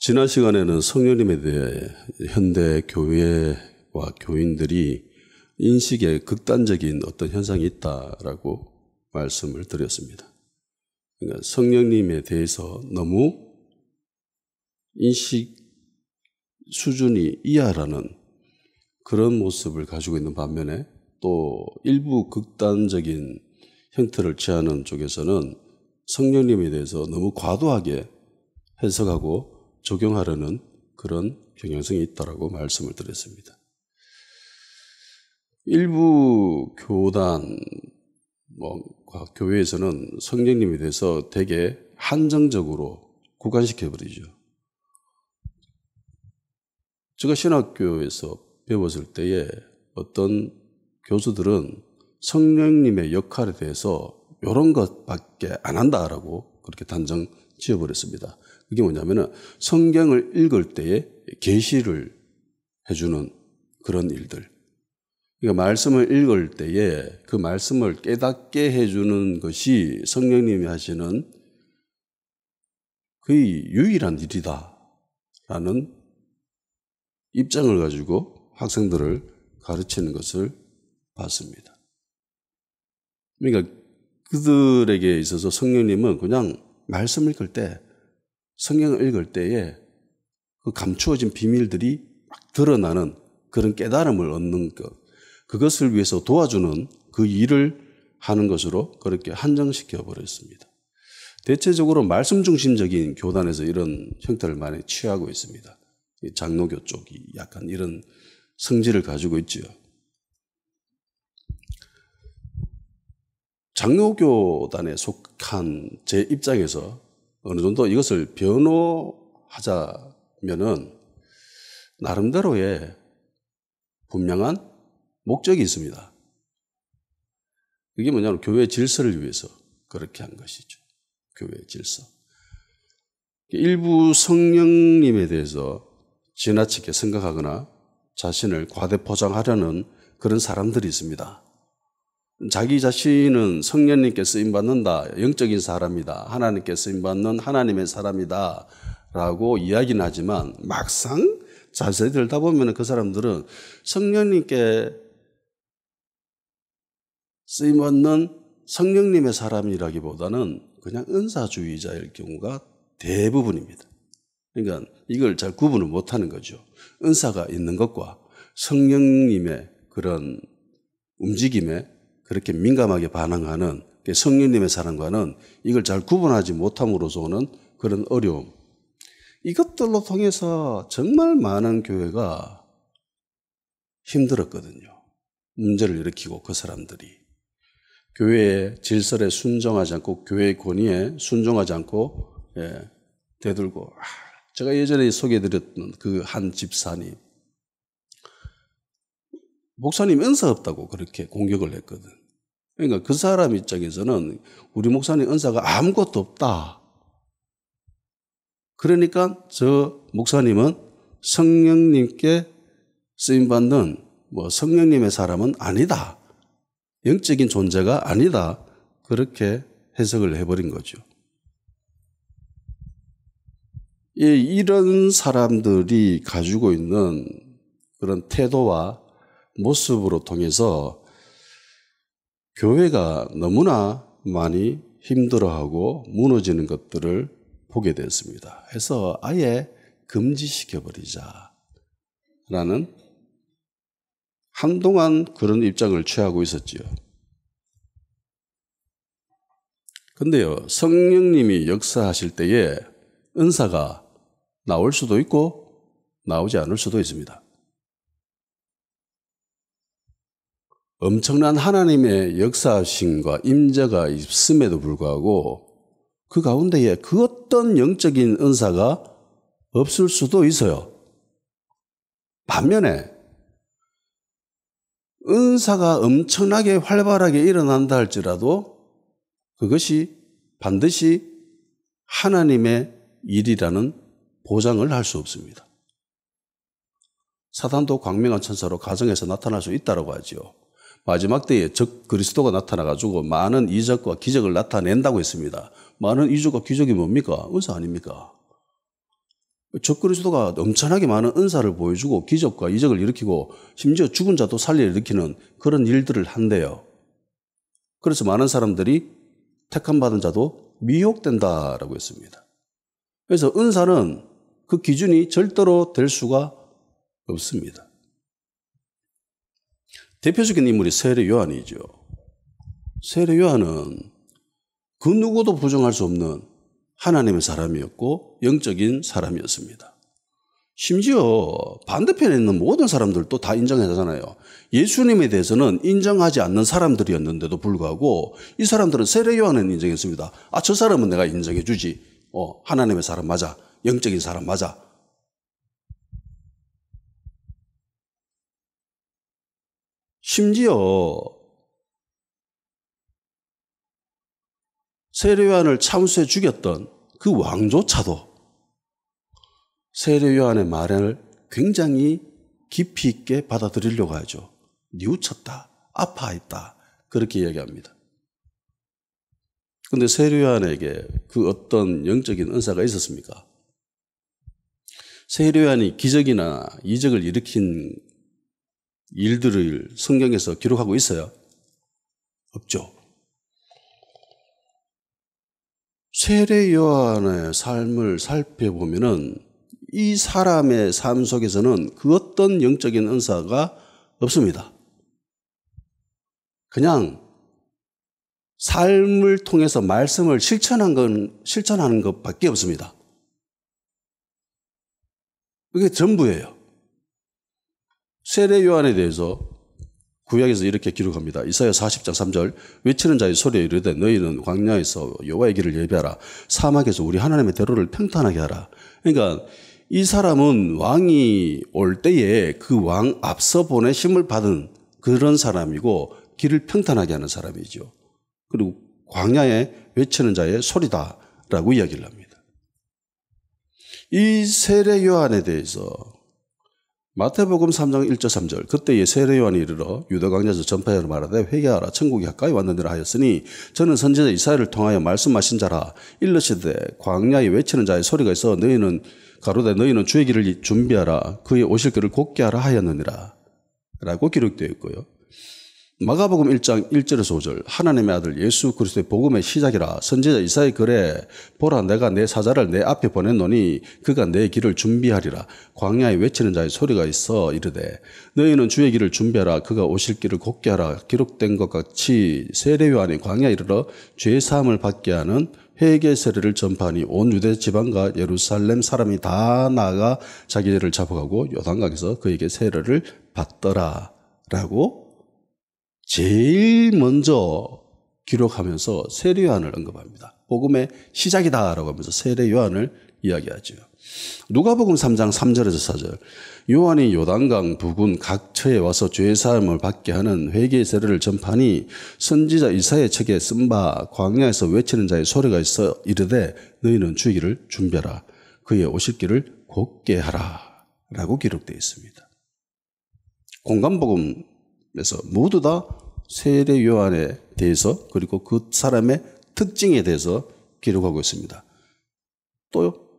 지난 시간에는 성령님에 대해 현대 교회와 교인들이 인식에 극단적인 어떤 현상이 있다라고 말씀을 드렸습니다. 그러니까 성령님에 대해서 너무 인식 수준이 이하라는 그런 모습을 가지고 있는 반면에 또 일부 극단적인 형태를 취하는 쪽에서는 성령님에 대해서 너무 과도하게 해석하고 적용하려는 그런 경향성이 있다라고 말씀을 드렸습니다. 일부 교단, 교회에서는 성령님에 대해서 되게 한정적으로 구간시켜버리죠. 제가 신학교에서 배웠을 때에 어떤 교수들은 성령님의 역할에 대해서 이런 것밖에 안 한다라고 그렇게 단정 지어버렸습니다. 그게 뭐냐면은 성경을 읽을 때에 계시를 해주는 그런 일들. 그러니까 말씀을 읽을 때에 그 말씀을 깨닫게 해주는 것이 성령님이 하시는 거의 유일한 일이다라는 입장을 가지고 학생들을 가르치는 것을 봤습니다. 그러니까 그들에게 있어서 성령님은 그냥 말씀 읽을 때, 성경을 읽을 때에 그 감추어진 비밀들이 막 드러나는 그런 깨달음을 얻는 것, 그것을 위해서 도와주는 그 일을 하는 것으로 그렇게 한정시켜 버렸습니다. 대체적으로 말씀 중심적인 교단에서 이런 형태를 많이 취하고 있습니다. 장로교 쪽이 약간 이런 성질을 가지고 있죠. 장로교단에 속한 제 입장에서 어느 정도 이것을 변호하자면은 나름대로의 분명한 목적이 있습니다. 그게 뭐냐면 교회 질서를 위해서 그렇게 한 것이죠. 교회 질서. 일부 성령님에 대해서 지나치게 생각하거나 자신을 과대포장하려는 그런 사람들이 있습니다. 자기 자신은 성령님께 쓰임받는다, 영적인 사람이다, 하나님께 쓰임받는 하나님의 사람이다 라고 이야기는 하지만 막상 자세히 들다 보면 그 사람들은 성령님께 쓰임받는 성령님의 사람이라기보다는 그냥 은사주의자일 경우가 대부분입니다. 그러니까 이걸 잘 구분을 못하는 거죠. 은사가 있는 것과 성령님의 그런 움직임에 그렇게 민감하게 반응하는 성령님의 사람과는 이걸 잘 구분하지 못함으로써 오는 그런 어려움. 이것들로 통해서 정말 많은 교회가 힘들었거든요. 문제를 일으키고 그 사람들이. 교회의 질서에 순종하지 않고 교회의 권위에 순종하지 않고 대들고 제가 예전에 소개해드렸던 그 한 집사님. 목사님 은사 없다고 그렇게 공격을 했거든. 그러니까 그 사람 입장에서는 우리 목사님 은사가 아무것도 없다. 그러니까 저 목사님은 성령님께 쓰임받는 성령님의 사람은 아니다. 영적인 존재가 아니다. 그렇게 해석을 해버린 거죠. 이런 사람들이 가지고 있는 그런 태도와 모습으로 통해서 교회가 너무나 많이 힘들어하고 무너지는 것들을 보게 됐습니다. 해서 아예 금지시켜버리자라는 한동안 그런 입장을 취하고 있었지요. 근데요, 성령님이 역사하실 때에 은사가 나올 수도 있고 나오지 않을 수도 있습니다. 엄청난 하나님의 역사심과 임재가 있음에도 불구하고 그 가운데에 그 어떤 영적인 은사가 없을 수도 있어요. 반면에 은사가 엄청나게 활발하게 일어난다 할지라도 그것이 반드시 하나님의 일이라는 보장을 할 수 없습니다. 사단도 광명한 천사로 가정에서 나타날 수 있다고 하죠. 마지막 때에 적 그리스도가 나타나가지고 많은 이적과 기적을 나타낸다고 했습니다. 많은 이적과 기적이 뭡니까? 은사 아닙니까? 적그리스도가 엄청나게 많은 은사를 보여주고 기적과 이적을 일으키고 심지어 죽은 자도 살려 일으키는 그런 일들을 한대요. 그래서 많은 사람들이 택함 받은 자도 미혹된다라고 했습니다. 그래서 은사는 그 기준이 절대로 될 수가 없습니다. 대표적인 인물이 세례 요한이죠. 세례 요한은 그 누구도 부정할 수 없는 하나님의 사람이었고 영적인 사람이었습니다. 심지어 반대편에 있는 모든 사람들도 다 인정하잖아요. 예수님에 대해서는 인정하지 않는 사람들이었는데도 불구하고 이 사람들은 세례 요한은 인정했습니다. 저 사람은 내가 인정해 주지. 하나님의 사람 맞아. 영적인 사람 맞아. 심지어 세례 요한을 참수해 죽였던 그 왕조차도 세례 요한의 말을 굉장히 깊이 있게 받아들이려고 하죠. 뉘우쳤다, 아파했다, 그렇게 이야기합니다. 그런데 세례 요한에게 그 어떤 영적인 은사가 있었습니까? 세례 요한이 기적이나 이적을 일으킨 일들을 성경에서 기록하고 있어요? 없죠. 세례 요한의 삶을 살펴보면은 이 사람의 삶 속에서는 그 어떤 영적인 은사가 없습니다. 그냥 삶을 통해서 말씀을 실천하는 것밖에 없습니다. 그게 전부예요. 세례 요한에 대해서 구약에서 이렇게 기록합니다. 이사야 40장 3절 외치는 자의 소리에 이르되 너희는 광야에서 여호와의 길을 예비하라. 사막에서 우리 하나님의 대로를 평탄하게 하라. 그러니까 이 사람은 왕이 올 때에 그 왕 앞서 보내심을 받은 그런 사람이고 길을 평탄하게 하는 사람이죠. 그리고 광야에 외치는 자의 소리다라고 이야기를 합니다. 이 세례 요한에 대해서 마태복음 3장 1절 3절 그때에 세례 요한이 이르러 유다 광야에서 전파하여 말하되 회개하라 천국이 가까이 왔느니라 하였으니 저는 선지자 이사야를 통하여 말씀하신 자라. 일러시되 광야에 외치는 자의 소리가 있어 너희는 가로되 너희는 주의 길을 준비하라 그의 오실 길을 곧게 하라 하였느니라 라고 기록되어 있고요. 마가복음 1장 1절에서 5절 하나님의 아들 예수 그리스도의 복음의 시작이라. 선지자 이사야의 글에 보라 내가 내 사자를 내 앞에 보냈노니 그가 내 길을 준비하리라. 광야에 외치는 자의 소리가 있어 이르되 너희는 주의 길을 준비하라 그가 오실 길을 곧게 하라. 기록된 것 같이 세례 요한이 광야에 이르러 죄 사함을 받게 하는 회개 세례를 전파하니 온 유대 지방과 예루살렘 사람이 다 나아가 자기 죄를 잡아가고 요단강에서 그에게 세례를 받더라 라고 제일 먼저 기록하면서 세례 요한을 언급합니다. 복음의 시작이다라고 하면서 세례 요한을 이야기하죠. 누가복음 3장 3절에서 4절 요한이 요단강 부근 각 처에 와서 죄 사함을 받게 하는 회개의 세례를 전파하니 선지자 이사야의 책에 쓴 바 광야에서 외치는 자의 소리가 있어 이르되 너희는 주의 길을 준비하라 그의 오실 길을 곧게 하라 라고 기록되어 있습니다. 공간복음에서 모두 다 세례 요한에 대해서 그리고 그 사람의 특징에 대해서 기록하고 있습니다. 또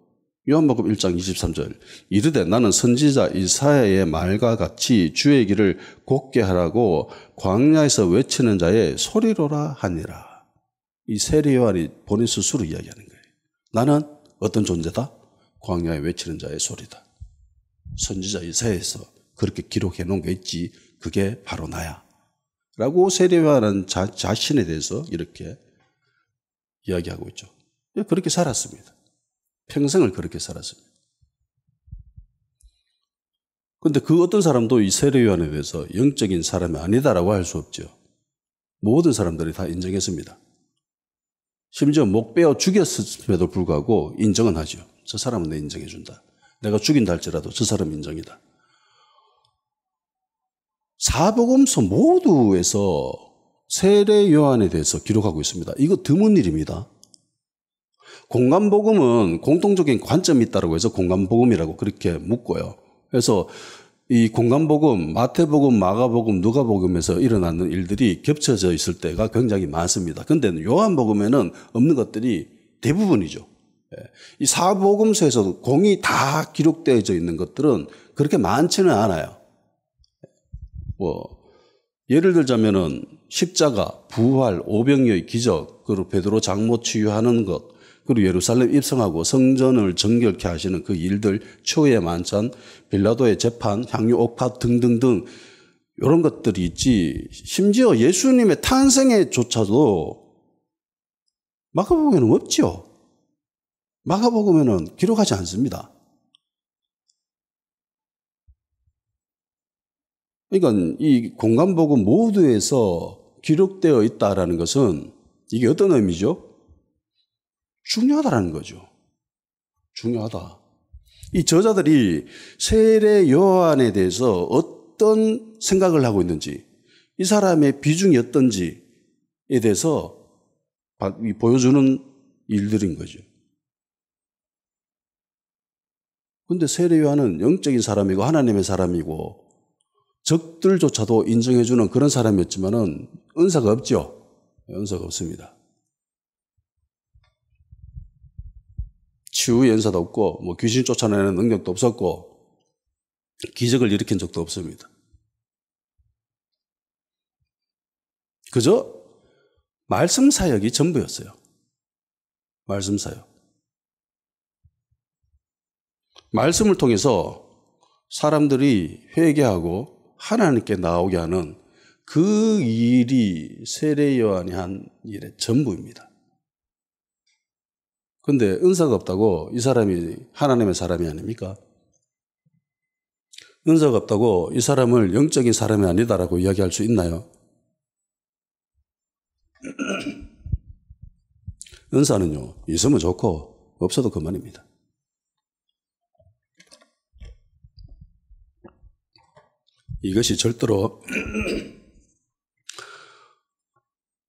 요한복음 1장 23절 이르되 나는 선지자 이사야의 말과 같이 주의 길을 곧게 하라고 광야에서 외치는 자의 소리로라 하니라. 이 세례 요한이 본인 스스로 이야기하는 거예요. 나는 어떤 존재다? 광야에 외치는 자의 소리다. 선지자 이사야에서 그렇게 기록해 놓은 게 있지. 그게 바로 나야. 라고 세례 요한은 자신에 대해서 이렇게 이야기하고 있죠. 그렇게 살았습니다. 평생을 그렇게 살았습니다. 그런데 그 어떤 사람도 이 세례 요한에 대해서 영적인 사람이 아니다라고 할 수 없죠. 모든 사람들이 다 인정했습니다. 심지어 목 베어 죽였음에도 불구하고 인정은 하죠. 저 사람은 내 인정해 준다. 내가 죽인다 할지라도 저 사람 인정이다. 사복음서 모두에서 세례 요한에 대해서 기록하고 있습니다. 이거 드문 일입니다. 공간복음은 공통적인 관점이 있다고 해서 공간복음이라고 그렇게 묻고요. 그래서 이 공간복음, 마태복음, 마가복음, 누가복음에서 일어나는 일들이 겹쳐져 있을 때가 굉장히 많습니다. 그런데 요한복음에는 없는 것들이 대부분이죠. 이 사복음서에서도 공이 다 기록되어져 있는 것들은 그렇게 많지는 않아요. 예를 들자면은 십자가, 부활, 오병이의 기적, 그리고 베드로 장모 치유하는 것, 그리고 예루살렘 입성하고 성전을 정결케 하시는 그 일들, 초의 만찬, 빌라도의 재판, 향유 옥파 등등등 이런 것들이 있지. 심지어 예수님의 탄생에조차도 마가복음에는 없죠. 마가복음에는 기록하지 않습니다. 그러니까 이 공간복음 모두에서 기록되어 있다라는 것은 이게 어떤 의미죠? 중요하다라는 거죠. 중요하다. 이 저자들이 세례 요한에 대해서 어떤 생각을 하고 있는지, 이 사람의 비중이 어떤지에 대해서 보여주는 일들인 거죠. 그런데 세례 요한은 영적인 사람이고 하나님의 사람이고 적들조차도 인정해주는 그런 사람이었지만은 은사가 없죠. 은사가 없습니다. 치유의 은사도 없고 귀신 쫓아내는 능력도 없었고 기적을 일으킨 적도 없습니다. 그저 말씀 사역이 전부였어요. 말씀 사역. 말씀을 통해서 사람들이 회개하고 하나님께 나오게 하는 그 일이 세례 요한이 한 일의 전부입니다. 그런데 은사가 없다고 이 사람이 하나님의 사람이 아닙니까? 은사가 없다고 이 사람을 영적인 사람이 아니다라고 이야기할 수 있나요? 은사는요, 있으면 좋고 없어도 그만입니다. 이것이 절대로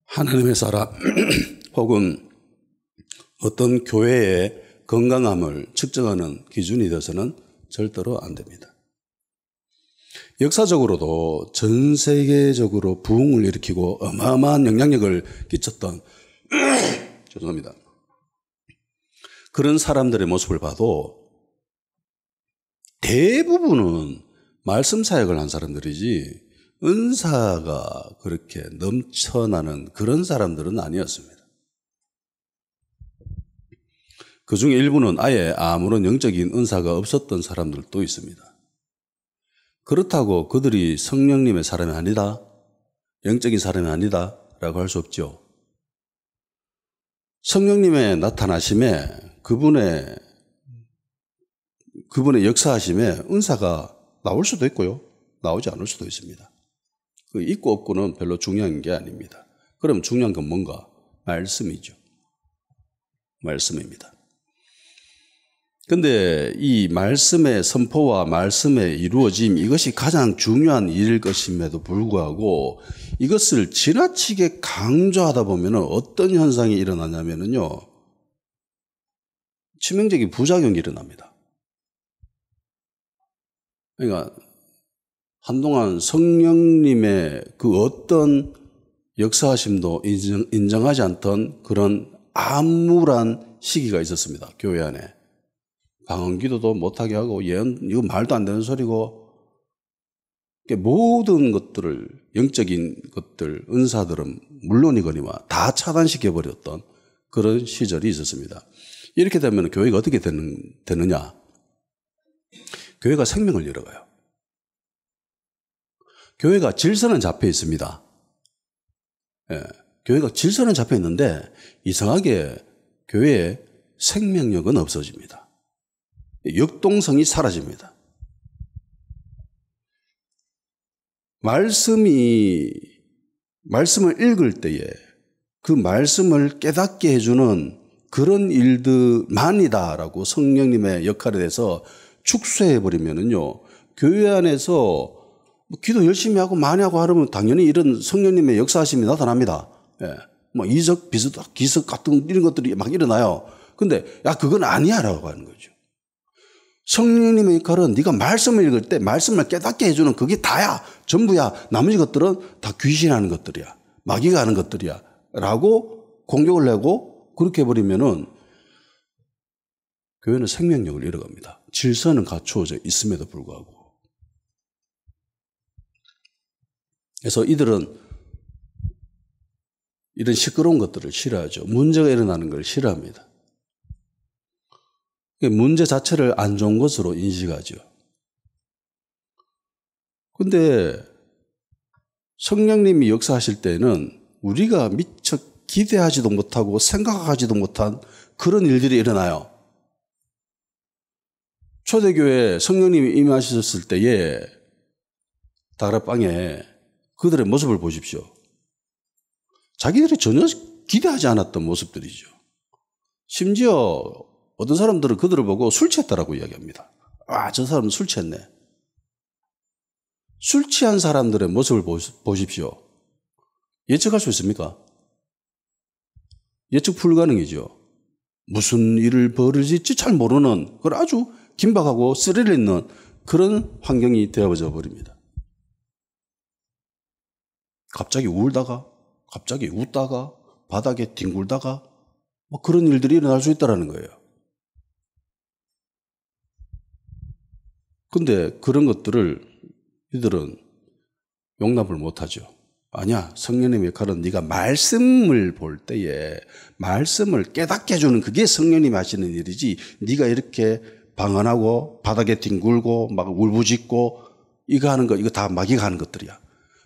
하나님의 사람 혹은 어떤 교회의 건강함을 측정하는 기준이 되어서는 절대로 안 됩니다. 역사적으로도 전 세계적으로 부흥을 일으키고 어마어마한 영향력을 끼쳤던 죄송합니다. 그런 사람들의 모습을 봐도 대부분은 말씀 사역을 한 사람들이지 은사가 그렇게 넘쳐나는 그런 사람들은 아니었습니다. 그 중에 일부는 아예 아무런 영적인 은사가 없었던 사람들도 있습니다. 그렇다고 그들이 성령님의 사람이 아니다, 영적인 사람이 아니다 라고 할 수 없죠. 성령님의 나타나심에 그분의 역사하심에 은사가 나올 수도 있고요, 나오지 않을 수도 있습니다. 그 있고 없고는 별로 중요한 게 아닙니다. 그럼 중요한 건 뭔가? 말씀이죠. 말씀입니다. 그런데 이 말씀의 선포와 말씀의 이루어짐, 이것이 가장 중요한 일일 것임에도 불구하고 이것을 지나치게 강조하다 보면 어떤 현상이 일어나냐면요, 치명적인 부작용이 일어납니다. 그러니까 한동안 성령님의 그 어떤 역사하심도 인정하지 않던 그런 암울한 시기가 있었습니다. 교회 안에. 방언 기도도 못하게 하고 예언, 이거 말도 안 되는 소리고, 모든 것들을, 영적인 것들, 은사들은 물론이거니와 다 차단시켜버렸던 그런 시절이 있었습니다. 이렇게 되면 교회가 어떻게 되느냐? 교회가 생명을 잃어가요. 교회가 질서는 잡혀 있습니다. 예, 교회가 질서는 잡혀 있는데 이상하게 교회의 생명력은 없어집니다. 역동성이 사라집니다. 말씀을 읽을 때에 그 말씀을 깨닫게 해주는 그런 일들만이다라고 성령님의 역할에 대해서 축소해버리면은요, 교회 안에서 기도 열심히 하고 많이 하고 하려면 당연히 이런 성령님의 역사하심이 나타납니다. 예. 이적, 비석, 기석 같은 이런 것들이 막 일어나요. 근데 그건 아니야 라고 하는 거죠. 성령님의 역할은 네가 말씀을 읽을 때 말씀을 깨닫게 해주는 그게 다야, 전부야. 나머지 것들은 다 귀신하는 것들이야, 마귀가 하는 것들이야 라고 공격을 내고 그렇게 해버리면은 교회는 생명력을 잃어갑니다. 질서는 갖추어져 있음에도 불구하고. 그래서 이들은 이런 시끄러운 것들을 싫어하죠. 문제가 일어나는 걸 싫어합니다. 문제 자체를 안 좋은 것으로 인식하죠. 근데 성령님이 역사하실 때는 우리가 미처 기대하지도 못하고 생각하지도 못한 그런 일들이 일어나요. 초대교회에 성령님이 임하셨을 때에 다락방에 그들의 모습을 보십시오. 자기들이 전혀 기대하지 않았던 모습들이죠. 심지어 어떤 사람들은 그들을 보고 술 취했다라고 이야기합니다. 아, 저 사람은 술 취했네. 술 취한 사람들의 모습을 보십시오. 예측할 수 있습니까? 예측 불가능이죠. 무슨 일을 벌어질지 잘 모르는 그걸 아주 긴박하고 스릴 있는 그런 환경이 되어져 버립니다. 갑자기 울다가 갑자기 웃다가 바닥에 뒹굴다가 뭐 그런 일들이 일어날 수 있다는 거예요. 근데 그런 것들을 이들은 용납을 못하죠. 아니야, 성령님의 역할은 네가 말씀을 볼 때에 말씀을 깨닫게 해주는 그게 성령님이 하시는 일이지 네가 이렇게 방언하고 바닥에 뒹굴고 막 울부짖고 이거 하는 거 이거 다 마귀가 하는 것들이야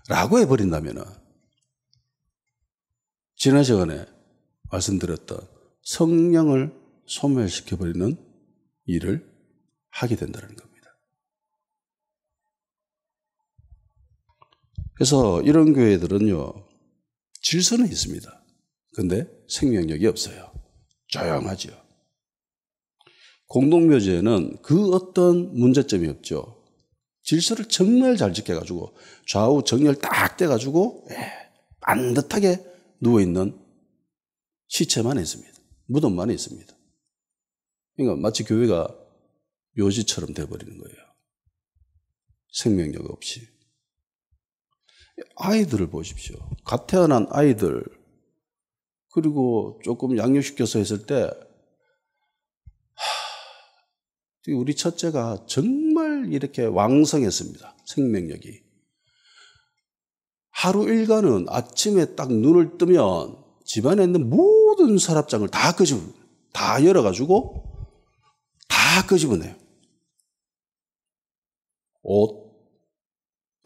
라고 해버린다면은 지난 시간에 말씀드렸던 성령을 소멸시켜버리는 일을 하게 된다는 겁니다. 그래서 이런 교회들은요, 질서는 있습니다. 근데 생명력이 없어요. 조용하죠. 공동묘지에는 그 어떤 문제점이 없죠. 질서를 정말 잘 지켜가지고 좌우 정렬 딱 떼가지고 반듯하게 누워있는 시체만 있습니다. 무덤만 있습니다. 그러니까 마치 교회가 묘지처럼 돼버리는 거예요. 생명력 없이. 아이들을 보십시오. 갓 태어난 아이들 그리고 조금 양육시켜서 했을 때 우리 첫째가 정말 이렇게 왕성했습니다. 생명력이. 하루 일과는 아침에 딱 눈을 뜨면 집안에 있는 모든 서랍장을 다 열어가지고 다 끄집어내요. 옷,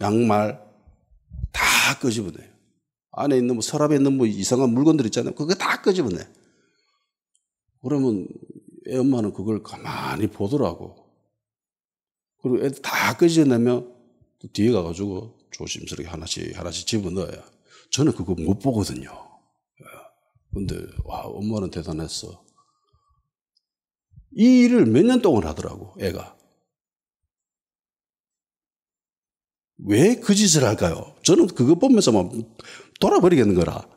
양말 다 끄집어내요. 안에 있는 서랍에 있는 이상한 물건들 있잖아요. 그거 다 끄집어내. 그러면 애 엄마는 그걸 가만히 보더라고. 그리고 애들 다 끄집어내면 또 뒤에 가가지고 조심스럽게 하나씩 집어넣어요. 저는 그거 못 보거든요. 근데 와, 엄마는 대단했어. 이 일을 몇 년 동안 하더라고, 애가. 왜 그 짓을 할까요? 저는 그거 보면서 막 돌아버리겠는 거라.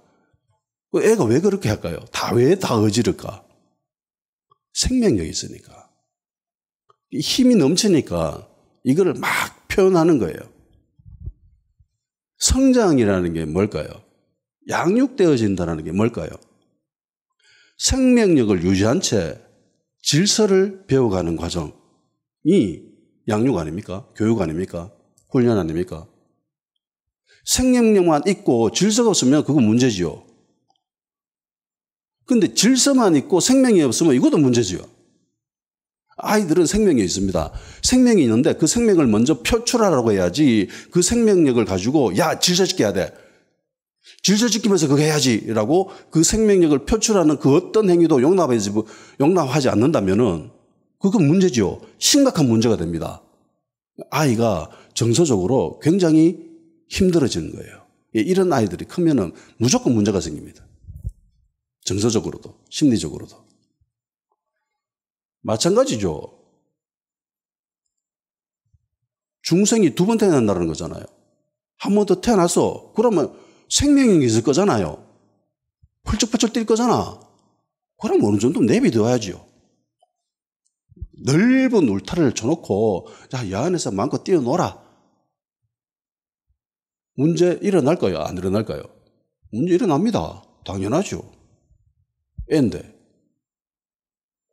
애가 왜 그렇게 할까요? 왜 다 어지를까? 생명력이 있으니까. 힘이 넘치니까 이거를 막 표현하는 거예요. 성장이라는 게 뭘까요? 양육되어진다는 게 뭘까요? 생명력을 유지한 채 질서를 배워가는 과정이 양육 아닙니까? 교육 아닙니까? 훈련 아닙니까? 생명력만 있고 질서가 없으면 그건 문제지요. 근데 질서만 있고 생명이 없으면 이것도 문제지요. 아이들은 생명이 있습니다. 생명이 있는데 그 생명을 먼저 표출하라고 해야지 그 생명력을 가지고 야, 질서 지켜야 돼. 질서 지키면서 그거 해야지 라고 그 생명력을 표출하는 그 어떤 행위도 용납하지 않는다면은 그건 문제지요. 심각한 문제가 됩니다. 아이가 정서적으로 굉장히 힘들어지는 거예요. 이런 아이들이 크면은 무조건 문제가 생깁니다. 정서적으로도 심리적으로도. 마찬가지죠. 중생이 두 번 태어난다는 거잖아요. 한 번 더 태어났어. 그러면 생명력이 있을 거잖아요. 펄쩍펄쩍 뛸 거잖아. 그럼 어느 정도 내비둬야지요. 넓은 울타리를 쳐놓고 야, 이 안에서 마음껏 뛰어놀아. 문제 일어날까요? 안 일어날까요? 문제 일어납니다. 당연하죠. 애인데.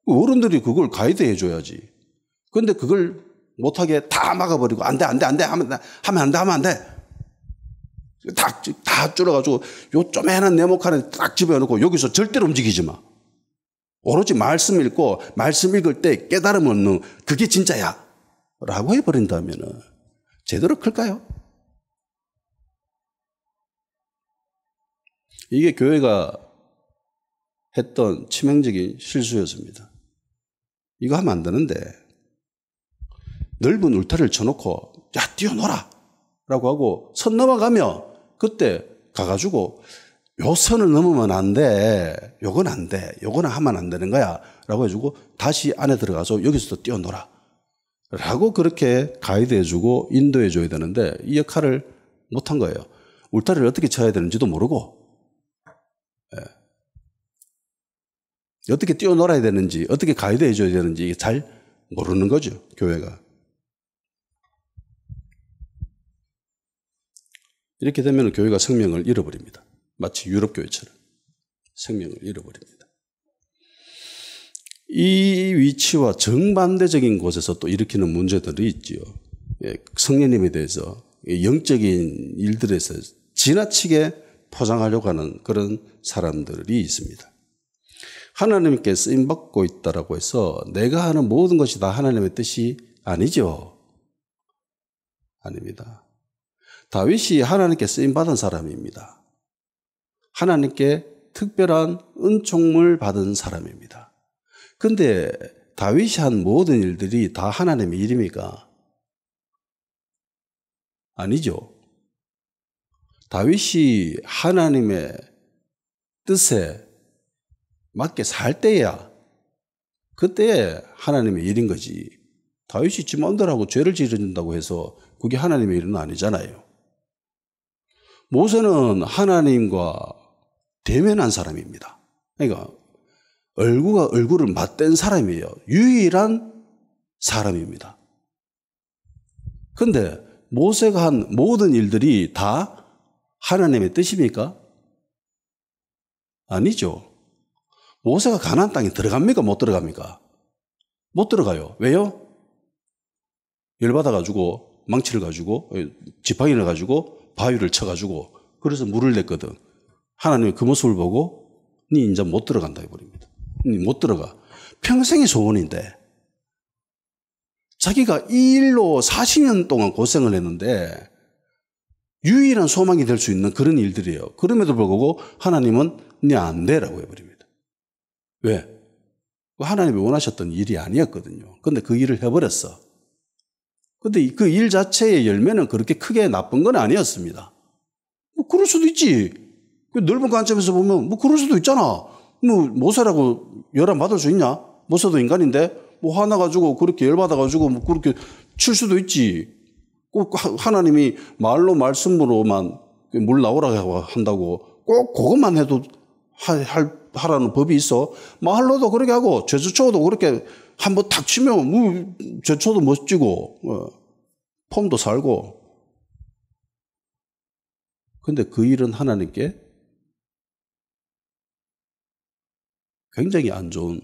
어른들이 그걸 가이드해 줘야지. 근데 그걸 못하게 다 막아버리고 안 돼, 안 돼, 안 돼, 하면 안 돼, 하면 안 돼. 다 줄여가지고 요 쪼매난 네모 칸에 딱 집어넣고 여기서 절대로 움직이지 마. 오로지 말씀 읽고 말씀 읽을 때 깨달음 얻는 그게 진짜야 라고 해버린다면 제대로 클까요? 이게 교회가 했던 치명적인 실수였습니다. 이거 하면 안 되는데 넓은 울타리를 쳐놓고 야 뛰어놀아 라고 하고 선 넘어가면 그때 가가지고 요 선을 넘으면 안 돼. 요건 안 돼. 요거는 하면 안 되는 거야. 라고 해주고 다시 안에 들어가서 여기서도 뛰어놀아. 라고 그렇게 가이드해주고 인도해줘야 되는데 이 역할을 못한 거예요. 울타리를 어떻게 쳐야 되는지도 모르고 어떻게 뛰어놀아야 되는지 어떻게 가이드해줘야 되는지 잘 모르는 거죠. 교회가. 이렇게 되면 교회가 생명을 잃어버립니다. 마치 유럽 교회처럼 생명을 잃어버립니다. 이 위치와 정반대적인 곳에서 또 일으키는 문제들이 있지요. 성령님에 대해서 영적인 일들에서 지나치게 포장하려고 하는 그런 사람들이 있습니다. 하나님께 쓰임받고 있다라고 해서 내가 하는 모든 것이 다 하나님의 뜻이 아니죠. 아닙니다. 다윗이 하나님께 쓰임받은 사람입니다. 하나님께 특별한 은총을 받은 사람입니다. 그런데 다윗이 한 모든 일들이 다 하나님의 일입니까? 아니죠. 다윗이 하나님의 뜻에 맞게 살 때야 그때에 하나님의 일인 거지. 다윗이 지 마음대로 하고 죄를 지른다고 해서 그게 하나님의 일은 아니잖아요. 모세는 하나님과 대면한 사람입니다. 그러니까 얼굴과 얼굴을 맞댄 사람이에요. 유일한 사람입니다. 그런데 모세가 한 모든 일들이 다 하나님의 뜻입니까? 아니죠. 모세가 가나안 땅에 들어갑니까? 못 들어갑니까? 못 들어가요. 왜요? 열받아가지고 망치를 가지고 지팡이를 가지고 바위를 쳐가지고 그래서 물을 냈거든. 하나님이 그 모습을 보고 니 이제 못 들어간다 해버립니다. 니 못 들어가. 평생의 소원인데 자기가 이 일로 40년 동안 고생을 했는데 유일한 소망이 될 수 있는 그런 일들이에요. 그럼에도 불구하고 하나님은 니 안 돼라고 해버립니다. 왜? 하나님이 원하셨던 일이 아니었거든요. 근데 그 일을 해버렸어. 근데 그 일 자체의 열매는 그렇게 크게 나쁜 건 아니었습니다. 뭐 그럴 수도 있지. 그 넓은 관점에서 보면 뭐 그럴 수도 있잖아. 뭐 모세라고 열한 받을 수 있냐? 모세도 인간인데 뭐 화나가지고 그렇게 열받아가지고 뭐 그렇게 칠 수도 있지. 꼭 하나님이 말로 말씀으로만 물 나오라고 한다고 꼭 그것만 해도 하라는 법이 있어. 말로도 그렇게 하고 제스처도 그렇게 한번 탁 치면 뭐 제스처도 멋지고 폼도 살고. 근데 그 일은 하나님께 굉장히 안 좋은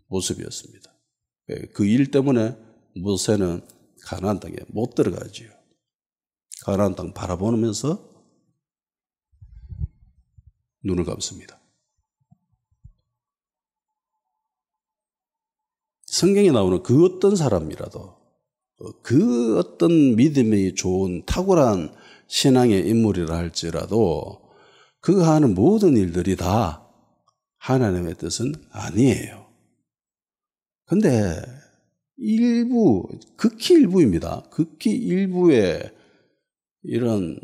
모습이었습니다. 그 일 때문에 모세는 가나안 땅에 못 들어가지요. 가나안 땅 바라보면서 눈을 감습니다. 성경에 나오는 그 어떤 사람이라도 그 어떤 믿음이 좋은 탁월한 신앙의 인물이라 할지라도 그가 하는 모든 일들이 다 하나님의 뜻은 아니에요. 근데 일부, 극히 일부입니다. 극히 일부의 이런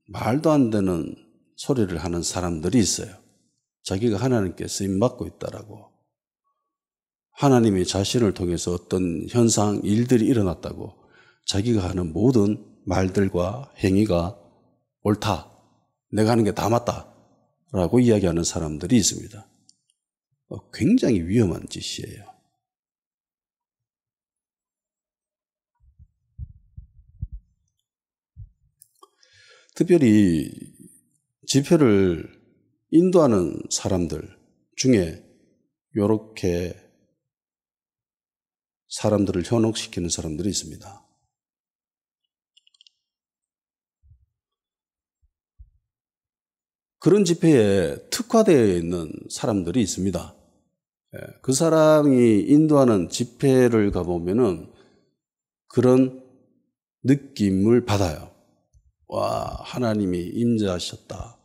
말도 안 되는 소리를 하는 사람들이 있어요. 자기가 하나님께 쓰임받고 있다라고. 하나님이 자신을 통해서 어떤 현상, 일들이 일어났다고 자기가 하는 모든 말들과 행위가 옳다. 내가 하는 게 다 맞다. 라고 이야기하는 사람들이 있습니다. 굉장히 위험한 짓이에요. 특별히 집회를 인도하는 사람들 중에 이렇게 사람들을 현혹시키는 사람들이 있습니다. 그런 집회에 특화되어 있는 사람들이 있습니다. 그 사람이 인도하는 집회를 가보면은 그런 느낌을 받아요. 와, 하나님이 임재하셨다.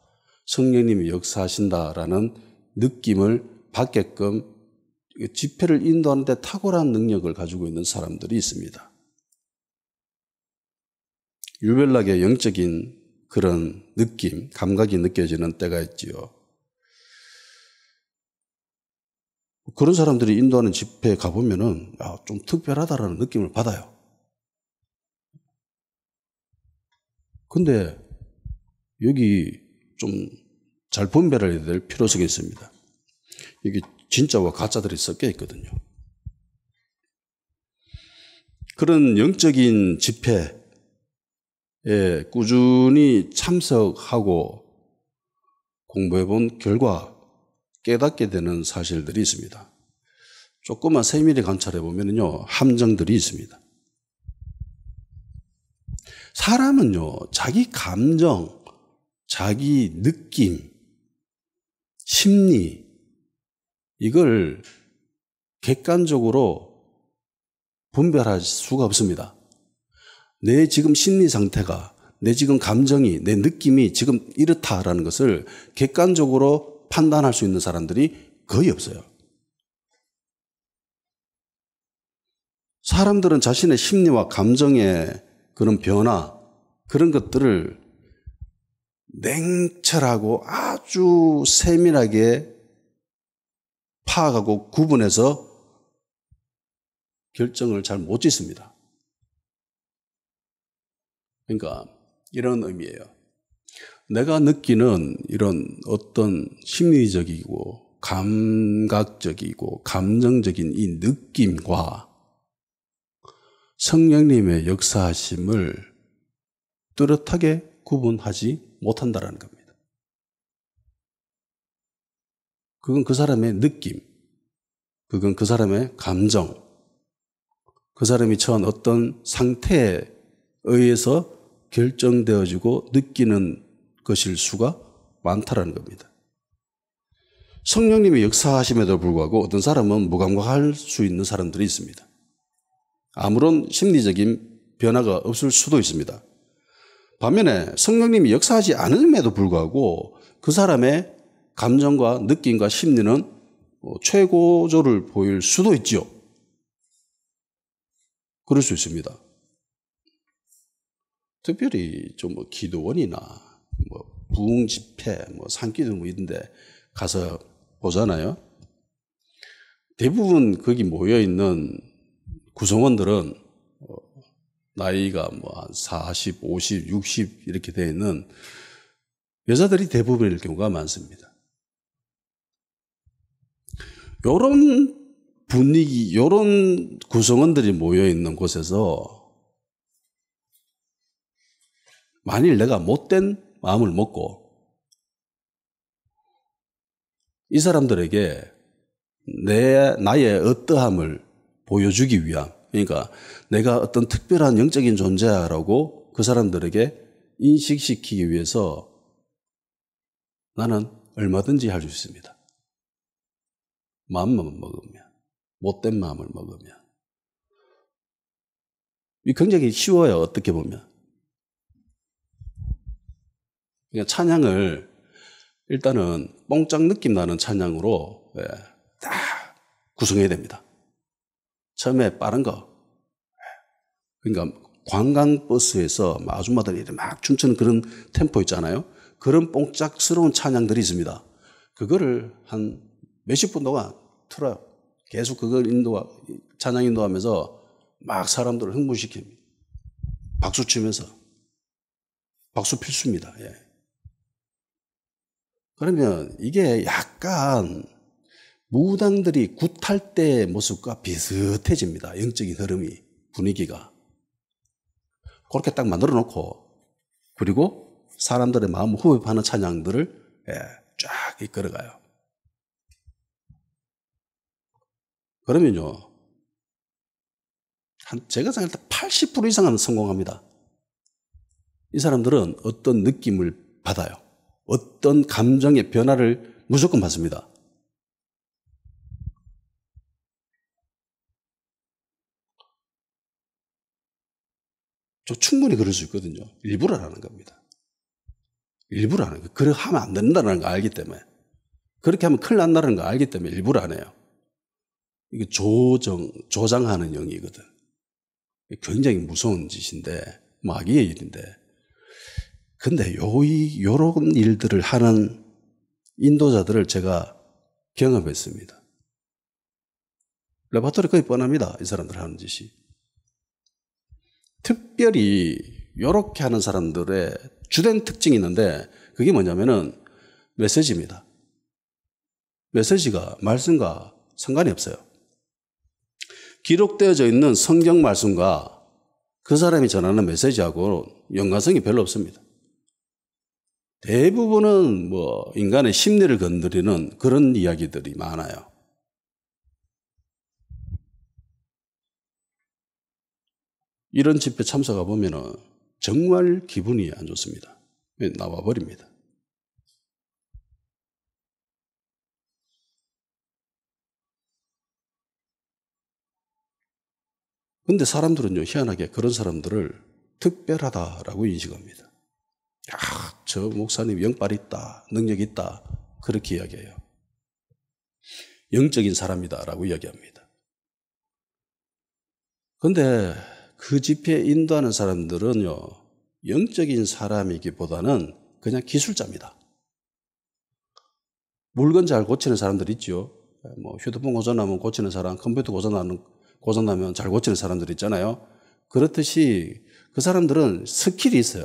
성령님이 역사하신다라는 느낌을 받게끔 집회를 인도하는 데 탁월한 능력을 가지고 있는 사람들이 있습니다. 유별나게 영적인 그런 느낌, 감각이 느껴지는 때가 있지요. 그런 사람들이 인도하는 집회에 가보면은 좀 특별하다라는 느낌을 받아요. 근데 여기 좀 잘 분별해야 될 필요성이 있습니다. 여기 진짜와 가짜들이 섞여 있거든요. 그런 영적인 집회에 꾸준히 참석하고 공부해 본 결과 깨닫게 되는 사실들이 있습니다. 조금만 세밀히 관찰해 보면요, 함정들이 있습니다. 사람은요, 자기 감정, 자기 느낌, 심리, 이걸 객관적으로 분별할 수가 없습니다. 내 지금 심리 상태가, 내 지금 감정이, 내 느낌이 지금 이렇다라는 것을 객관적으로 판단할 수 있는 사람들이 거의 없어요. 사람들은 자신의 심리와 감정의 그런 변화, 그런 것들을 냉철하고 아주 세밀하게 파악하고 구분해서 결정을 잘 못 짓습니다. 그러니까 이런 의미예요. 내가 느끼는 이런 어떤 심리적이고 감각적이고 감정적인 이 느낌과 성령님의 역사하심을 뚜렷하게 구분하지 못한다는 겁니다. 그건 그 사람의 느낌, 그건 그 사람의 감정, 그 사람이 처한 어떤 상태에 의해서 결정되어지고 느끼는 것일 수가 많다라는 겁니다. 성령님이 역사하심에도 불구하고 어떤 사람은 무감각할 수 있는 사람들이 있습니다. 아무런 심리적인 변화가 없을 수도 있습니다. 반면에 성령님이 역사하지 않음에도 불구하고 그 사람의 감정과 느낌과 심리는 최고조를 보일 수도 있죠. 그럴 수 있습니다. 특별히 좀 기도원이나 부흥 집회, 산기도 이런데 가서 보잖아요. 대부분 거기 모여 있는 구성원들은 나이가 한 40, 50, 60 이렇게 되어 있는 여자들이 대부분일 경우가 많습니다. 이런 분위기, 이런 구성원들이 모여 있는 곳에서 만일 내가 못된 마음을 먹고 이 사람들에게 나의 어떠함을 보여주기 위함, 그러니까 내가 어떤 특별한 영적인 존재라고 그 사람들에게 인식시키기 위해서 나는 얼마든지 할 수 있습니다. 마음만 먹으면, 못된 마음을 먹으면. 이 굉장히 쉬워요, 어떻게 보면. 그러니까 찬양을 일단은 뽕짝 느낌 나는 찬양으로 딱 구성해야 됩니다. 처음에 빠른 거. 그러니까 관광버스에서 아줌마들이 막 춤추는 그런 템포 있잖아요. 그런 뽕짝스러운 찬양들이 있습니다. 그거를 한 몇십 분 동안 틀어요. 계속 그걸 찬양 인도하면서 막 사람들을 흥분시킵니다. 박수 치면서. 박수 필수입니다. 예. 그러면 이게 약간 무당들이 굿할 때의 모습과 비슷해집니다. 영적인 흐름이, 분위기가. 그렇게 딱 만들어 놓고, 그리고 사람들의 마음을 호흡하는 찬양들을 쫙 이끌어가요. 그러면요, 제가 생각할 때 80% 이상은 성공합니다. 이 사람들은 어떤 느낌을 받아요. 어떤 감정의 변화를 무조건 받습니다. 저 충분히 그럴 수 있거든요. 일부러 하는 겁니다. 일부러 하는 거예요. 그렇게 하면 안 된다는 거 알기 때문에. 그렇게 하면 큰일 난다는 거 알기 때문에 일부러 안 해요. 이게 조장하는 영이거든. 굉장히 무서운 짓인데, 마귀의 일인데. 근데 요런 일들을 하는 인도자들을 제가 경험했습니다. 레파토리 거의 뻔합니다. 이 사람들 하는 짓이. 특별히 요렇게 하는 사람들의 주된 특징이 있는데 그게 뭐냐면은 메시지입니다. 메시지가 말씀과 상관이 없어요. 기록되어져 있는 성경 말씀과 그 사람이 전하는 메시지하고 연관성이 별로 없습니다. 대부분은 인간의 심리를 건드리는 그런 이야기들이 많아요. 이런 집회 참석해 보면은 정말 기분이 안 좋습니다. 나와버립니다. 근데 사람들은요, 희한하게 그런 사람들을 특별하다라고 인식합니다. 야, 저 목사님 영빨 있다, 능력 있다, 그렇게 이야기해요. 영적인 사람이다라고 이야기합니다. 근데 그 집회에 인도하는 사람들은요, 영적인 사람이기보다는 그냥 기술자입니다. 물건 잘 고치는 사람들 있죠. 휴대폰 고장나면 고치는 사람, 컴퓨터 고장나면 잘 고치는 사람들 있잖아요. 그렇듯이 그 사람들은 스킬이 있어요.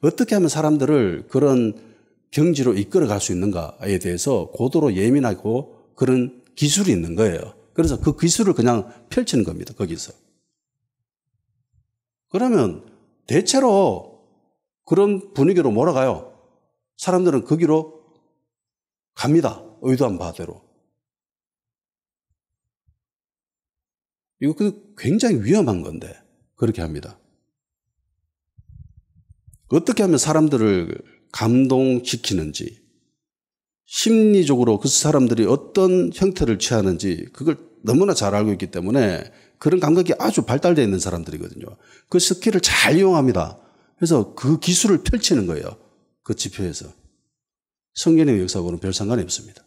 어떻게 하면 사람들을 그런 경지로 이끌어 갈 수 있는가에 대해서 고도로 예민하고 그런 기술이 있는 거예요. 그래서 그 기술을 그냥 펼치는 겁니다. 거기서. 그러면 대체로 그런 분위기로 몰아가요. 사람들은 거기로 갑니다. 의도한 바대로. 이거 굉장히 위험한 건데 그렇게 합니다. 어떻게 하면 사람들을 감동시키는지, 심리적으로 그 사람들이 어떤 형태를 취하는지 그걸 너무나 잘 알고 있기 때문에 그런 감각이 아주 발달되어 있는 사람들이거든요. 그 스킬을 잘 이용합니다. 그래서 그 기술을 펼치는 거예요. 그 집회에서. 성경의 역사하고는 별 상관이 없습니다.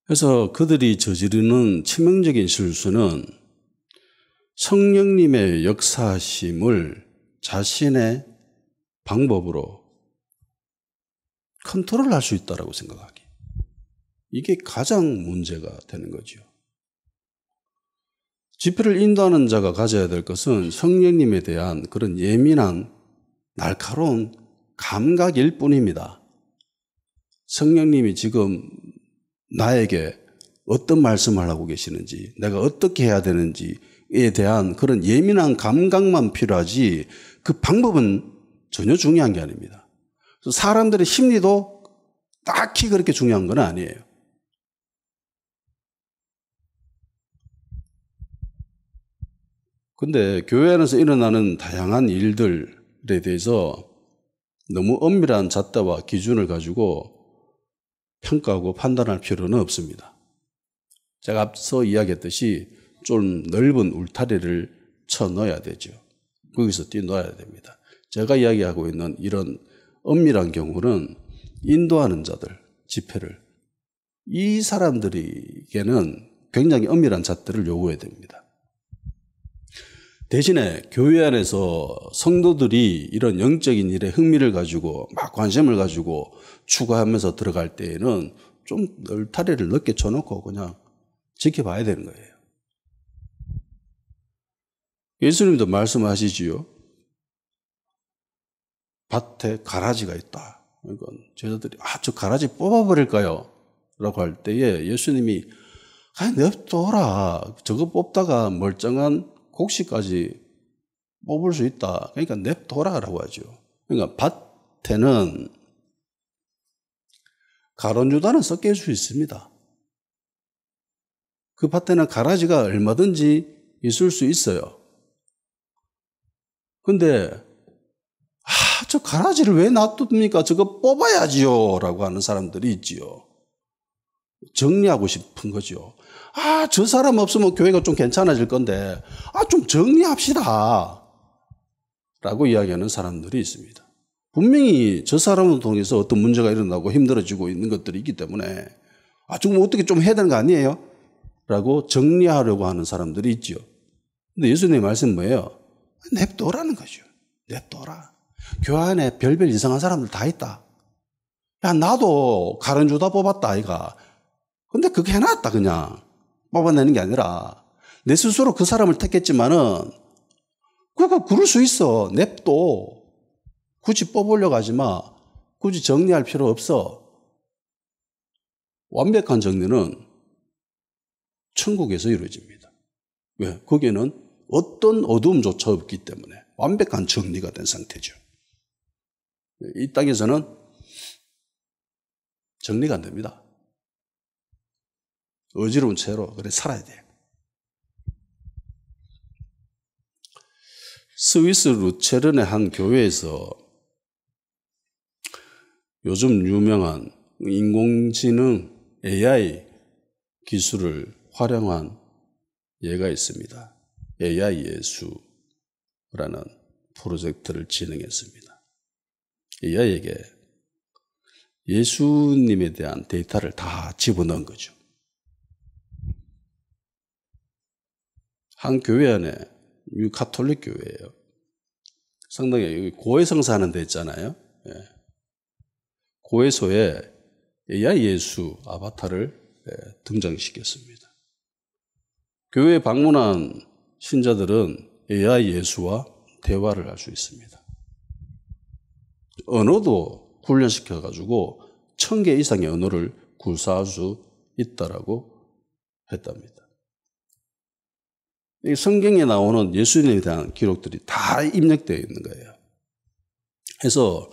그래서 그들이 저지르는 치명적인 실수는 성령님의 역사심을 자신의 방법으로 컨트롤할 수 있다고 생각하기. 이게 가장 문제가 되는 거죠. 집회를 인도하는 자가 가져야 될 것은 성령님에 대한 그런 예민한 날카로운 감각일 뿐입니다. 성령님이 지금 나에게 어떤 말씀을 하고 계시는지, 내가 어떻게 해야 되는지에 대한 그런 예민한 감각만 필요하지 그 방법은 전혀 중요한 게 아닙니다. 사람들의 심리도 딱히 그렇게 중요한 건 아니에요. 근데 교회 안에서 일어나는 다양한 일들에 대해서 너무 엄밀한 잣대와 기준을 가지고 평가하고 판단할 필요는 없습니다. 제가 앞서 이야기했듯이 좀 넓은 울타리를 쳐 넣어야 되죠. 거기서 뛰어넣어야 됩니다. 제가 이야기하고 있는 이런 엄밀한 경우는 인도하는 자들, 집회를 이 사람들에게는 굉장히 엄밀한 잣대를 요구해야 됩니다. 대신에 교회 안에서 성도들이 이런 영적인 일에 흥미를 가지고 막 관심을 가지고 추구하면서 들어갈 때에는 좀 울타리를 넓게 쳐놓고 그냥 지켜봐야 되는 거예요. 예수님도 말씀하시지요. 밭에 가라지가 있다. 그러니까 제자들이 저 가라지 뽑아버릴까요? 라고 할 때에 예수님이 냅둬라. 저거 뽑다가 멀쩡한 곡식까지 뽑을 수 있다. 그러니까 냅둬라라고 하죠. 그러니까 밭에는 가론유다는 섞일 수 있습니다. 그 밭에는 가라지가 얼마든지 있을 수 있어요. 근데 저 가라지를 왜 놔둡니까? 저거 뽑아야지요 라고 하는 사람들이 있지요. 정리하고 싶은 거죠. 저 사람 없으면 교회가 좀 괜찮아질 건데 좀 정리합시다 라고 이야기하는 사람들이 있습니다. 분명히 저 사람을 통해서 어떤 문제가 일어나고 힘들어지고 있는 것들이 있기 때문에 지금 어떻게 좀 해야 되는 거 아니에요? 라고 정리하려고 하는 사람들이 있죠. 근데 예수님의 말씀은 뭐예요? 냅둬라는 거죠. 냅둬라. 교회 안에 별별 이상한 사람들 다 있다. 야, 나도 가론유다 뽑았다 아이가. 근데 그게 해놨다 그냥. 뽑아내는 게 아니라 내 스스로 그 사람을 택했지만은 그럴 수 있어. 냅둬. 굳이 뽑으려고 하지 마. 굳이 정리할 필요 없어. 완벽한 정리는 천국에서 이루어집니다. 왜? 거기에는 어떤 어두움조차 없기 때문에 완벽한 정리가 된 상태죠. 이 땅에서는 정리가 안 됩니다. 어지러운 채로 그래 살아야 돼요. 스위스 루체른의 한 교회에서 요즘 유명한 인공지능 AI 기술을 활용한 예가 있습니다. AI 예수라는 프로젝트를 진행했습니다. AI에게 예수님에 대한 데이터를 다 집어넣은 거죠. 한 교회 안에, 가톨릭 교회예요. 상당히 여기 고해성사 하는 데 있잖아요. 고해소에 AI 예수 아바타를 등장시켰습니다. 교회에 방문한 신자들은 AI 예수와 대화를 할 수 있습니다. 언어도 훈련시켜가지고 1000개 이상의 언어를 구사할 수 있다라고 했답니다. 이 성경에 나오는 예수님에 대한 기록들이 다 입력되어 있는 거예요. 그래서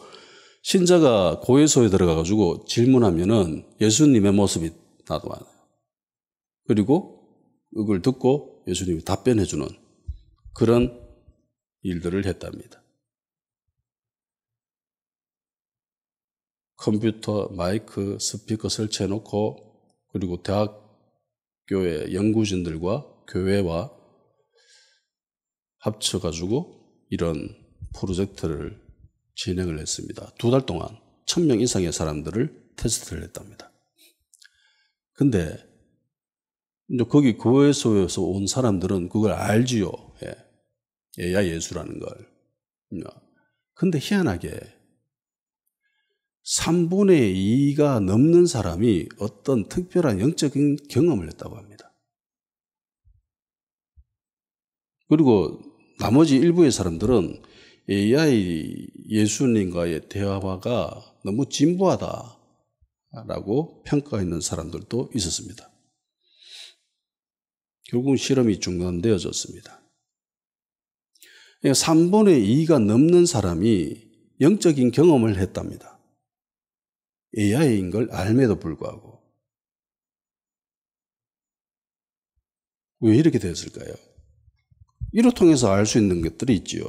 신자가 고해소에 들어가가지고 질문하면은 예수님의 모습이 나타나요. 그리고 그걸 듣고 예수님이 답변해주는 그런 일들을 했답니다. 컴퓨터, 마이크, 스피커 설치해놓고 그리고 대학교의 연구진들과 교회와 합쳐가지고 이런 프로젝트를 진행을 했습니다. 2달 동안 1000명 이상의 사람들을 테스트를 했답니다. 근데 이제 거기 고해소에서 온 사람들은 그걸 알지요. AI 예수라는 걸. 근데 희한하게 3분의 2가 넘는 사람이 어떤 특별한 영적인 경험을 했다고 합니다. 그리고 나머지 일부의 사람들은 AI 예수님과의 대화가 너무 진부하다라고 평가하는 사람들도 있었습니다. 결국 실험이 중단되어졌습니다. 3분의 2가 넘는 사람이 영적인 경험을 했답니다. AI인 걸 알매도 불구하고. 왜 이렇게 되었을까요? 이를 통해서 알 수 있는 것들이 있지요.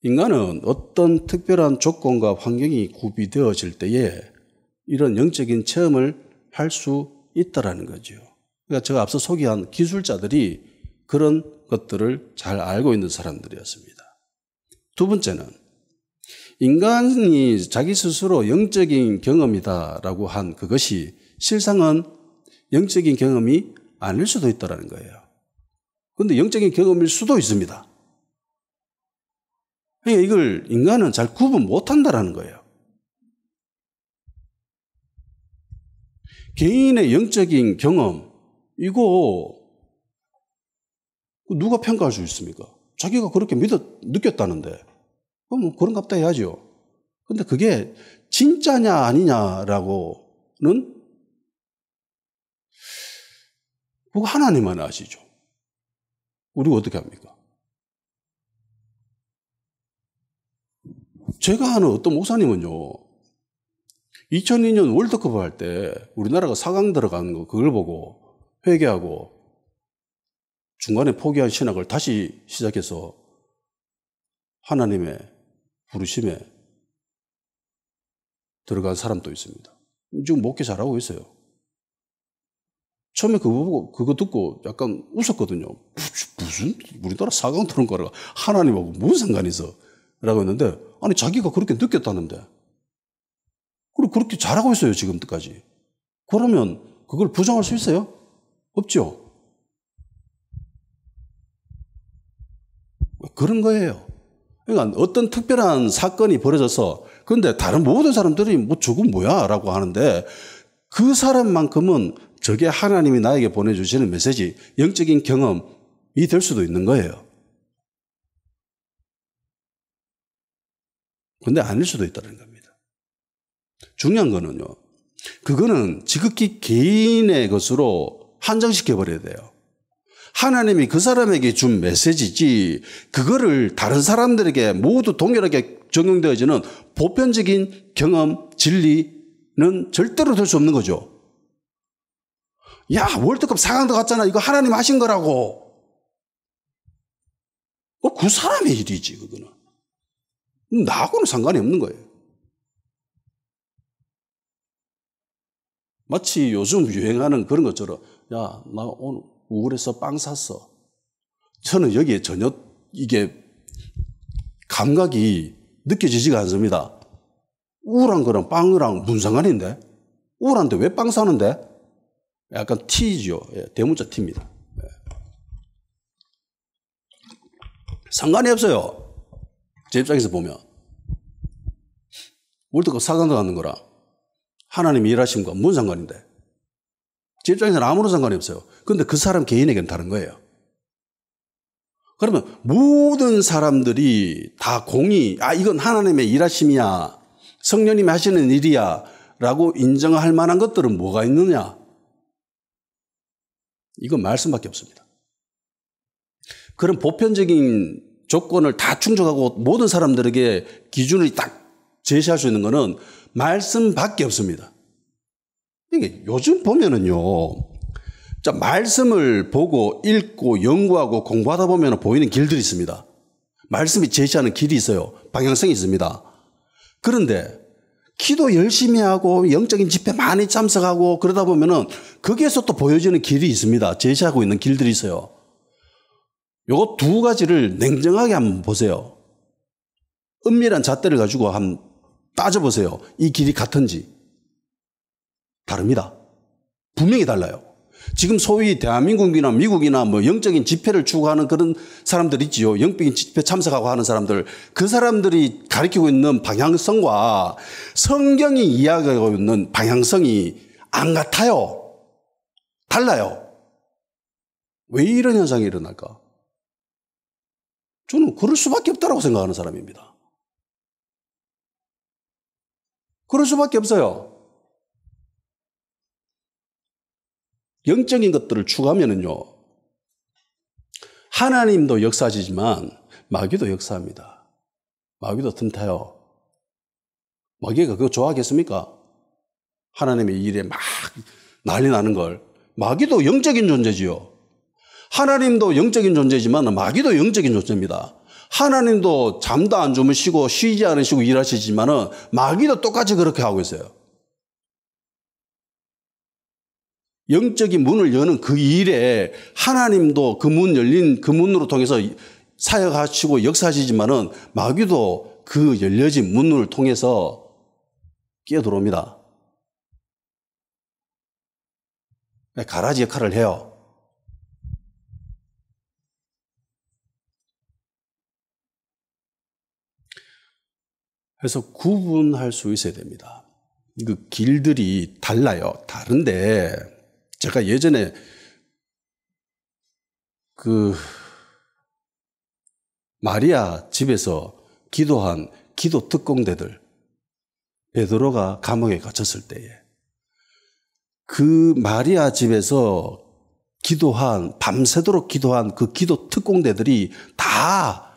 인간은 어떤 특별한 조건과 환경이 구비되어질 때에 이런 영적인 체험을 할 수 있다라는 거죠. 그러니까 제가 앞서 소개한 기술자들이 그런 것들을 잘 알고 있는 사람들이었습니다. 두 번째는 인간이 자기 스스로 영적인 경험이다라고 한 그것이 실상은 영적인 경험이 아닐 수도 있다는 거예요. 그런데 영적인 경험일 수도 있습니다. 그러니까 이걸 인간은 잘 구분 못한다는 거예요. 개인의 영적인 경험, 이거 누가 평가할 수 있습니까? 자기가 그렇게 느꼈다는데 그럼 그런갑다 해야죠. 근데 그게 진짜냐 아니냐라고는 그거 하나님만 아시죠. 우리가 어떻게 합니까? 제가 아는 어떤 목사님은요, 2002년 월드컵 할 때 우리나라가 4강 들어가는 거 그걸 보고 회개하고 중간에 포기한 신학을 다시 시작해서 하나님의 부르심에 들어간 사람도 있습니다. 지금 목회 잘하고 있어요. 처음에 그거 보고 그거 듣고 약간 웃었거든요. 무슨 우리나라 4강 들어온 거라 하나님하고 무슨 상관이 있어? 라고 했는데 아니 자기가 그렇게 느꼈다는데 그리고 그렇게 잘하고 있어요 지금까지. 그러면 그걸 부정할 수 있어요? 없죠. 그런 거예요. 그러니까 어떤 특별한 사건이 벌어져서 그런데 다른 모든 사람들이 뭐 저건 뭐야 라고 하는데 그 사람만큼은 저게 하나님이 나에게 보내주시는 메시지, 영적인 경험이 될 수도 있는 거예요. 근데 아닐 수도 있다는 겁니다. 중요한 거는요. 그거는 지극히 개인의 것으로 한정시켜버려야 돼요. 하나님이 그 사람에게 준 메시지지 그거를 다른 사람들에게 모두 동일하게 적용되어지는 보편적인 경험, 진리는 절대로 될 수 없는 거죠. 야, 월드컵 4강 들어갔잖아. 이거 하나님 하신 거라고. 그 사람의 일이지, 그거는. 나하고는 상관이 없는 거예요. 마치 요즘 유행하는 그런 것처럼, 야, 나 오늘 우울해서 빵 샀어. 저는 여기에 전혀 이게 감각이 느껴지지가 않습니다. 우울한 거랑 빵이랑 무슨 상관인데? 우울한데 왜 빵 사는데? 약간 T죠. 예, 대문자 T입니다. 예. 상관이 없어요. 제 입장에서 보면. 월드컵 4강 들어가는 거랑 하나님이 일하심과 무슨 상관인데? 제 입장에서는 아무런 상관이 없어요. 그런데 그 사람 개인에게는 다른 거예요. 그러면 모든 사람들이 다 이건 하나님의 일하심이야. 성령님이 하시는 일이야. 라고 인정할 만한 것들은 뭐가 있느냐? 이건 말씀밖에 없습니다. 그런 보편적인 조건을 다 충족하고 모든 사람들에게 기준을 딱 제시할 수 있는 것은 말씀밖에 없습니다. 이게 요즘 보면은요, 자, 말씀을 보고 읽고 연구하고 공부하다 보면 보이는 길들이 있습니다. 말씀이 제시하는 길이 있어요. 방향성이 있습니다. 그런데 기도 열심히 하고 영적인 집회 많이 참석하고 그러다 보면은 거기에서 또 보여지는 길이 있습니다. 제시하고 있는 길들이 있어요. 요거 두 가지를 냉정하게 한번 보세요. 은밀한 잣대를 가지고 한번 따져보세요. 이 길이 같은지. 다릅니다. 분명히 달라요. 지금 소위 대한민국이나 미국이나 뭐 영적인 집회를 추구하는 그런 사람들 있지요. 영적인 집회 참석하고 하는 사람들. 그 사람들이 가리키고 있는 방향성과 성경이 이야기하고 있는 방향성이 안 같아요. 달라요. 왜 이런 현상이 일어날까? 저는 그럴 수밖에 없다고 생각하는 사람입니다. 그럴 수밖에 없어요. 영적인 것들을 추구하면은요, 하나님도 역사하시지만 마귀도 역사합니다. 마귀도 틈타요. 마귀가 그거 좋아하겠습니까? 하나님의 일에 막 난리 나는 걸. 마귀도 영적인 존재지요. 하나님도 영적인 존재지만 마귀도 영적인 존재입니다. 하나님도 잠도 안 주무시고 쉬지 않으시고 일하시지만은 마귀도 똑같이 그렇게 하고 있어요. 영적인 문을 여는 그 일에 하나님도 그 문 열린 그 문으로 통해서 사역하시고 역사하시지만은 마귀도 그 열려진 문을 통해서 끼어들어옵니다. 가라지 역할을 해요. 그래서 구분할 수 있어야 됩니다. 그 길들이 달라요. 다른데 제가 예전에 그 마리아 집에서 기도한 기도 특공대들 베드로가 감옥에 갇혔을 때에 그 마리아 집에서 기도한 밤새도록 기도한 그 기도 특공대들이 다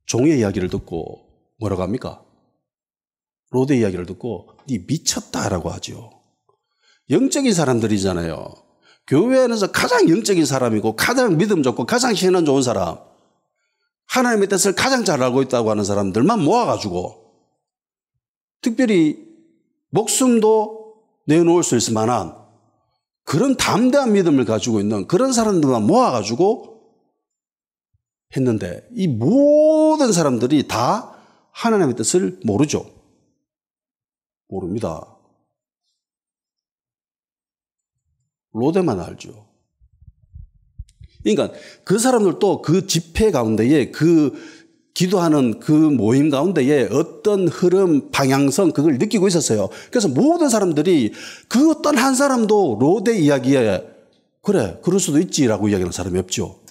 종의 이야기를 듣고 뭐라고 합니까? 롯의 이야기를 듣고 네 미쳤다라고 하죠. 영적인 사람들이잖아요. 교회 안에서 가장 영적인 사람이고 가장 믿음 좋고 가장 신앙 좋은 사람, 하나님의 뜻을 가장 잘 알고 있다고 하는 사람들만 모아가지고 특별히 목숨도 내놓을 수 있을 만한 그런 담대한 믿음을 가지고 있는 그런 사람들만 모아가지고 했는데 이 모든 사람들이 다 하나님의 뜻을 모르죠. 모릅니다. 롯에만 알죠. 그러니까 그 사람들도 그 집회 가운데에 그 기도하는 그 모임 가운데에 어떤 흐름, 방향성 그걸 느끼고 있었어요. 그래서 모든 사람들이 그 어떤 한 사람도 롯의 이야기에 그래 그럴 수도 있지라고 이야기하는 사람이 없죠.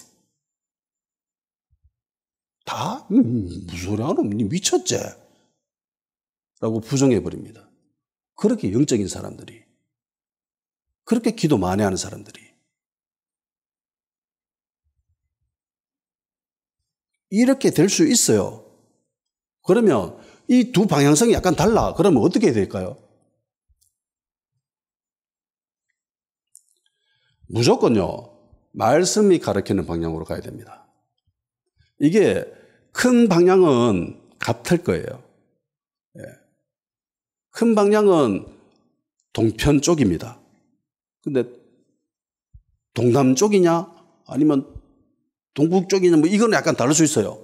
다 무슨 소리 하노? 미쳤지? 라고 부정해버립니다. 그렇게 영적인 사람들이, 그렇게 기도 많이 하는 사람들이 이렇게 될 수 있어요. 그러면 이 두 방향성이 약간 달라. 그러면 어떻게 될까요? 무조건요, 말씀이 가르치는 방향으로 가야 됩니다. 이게 큰 방향은 같을 거예요. 예. 큰 방향은 동편 쪽입니다. 근데 동남 쪽이냐 아니면 동북 쪽이냐 뭐 이건 약간 다를 수 있어요.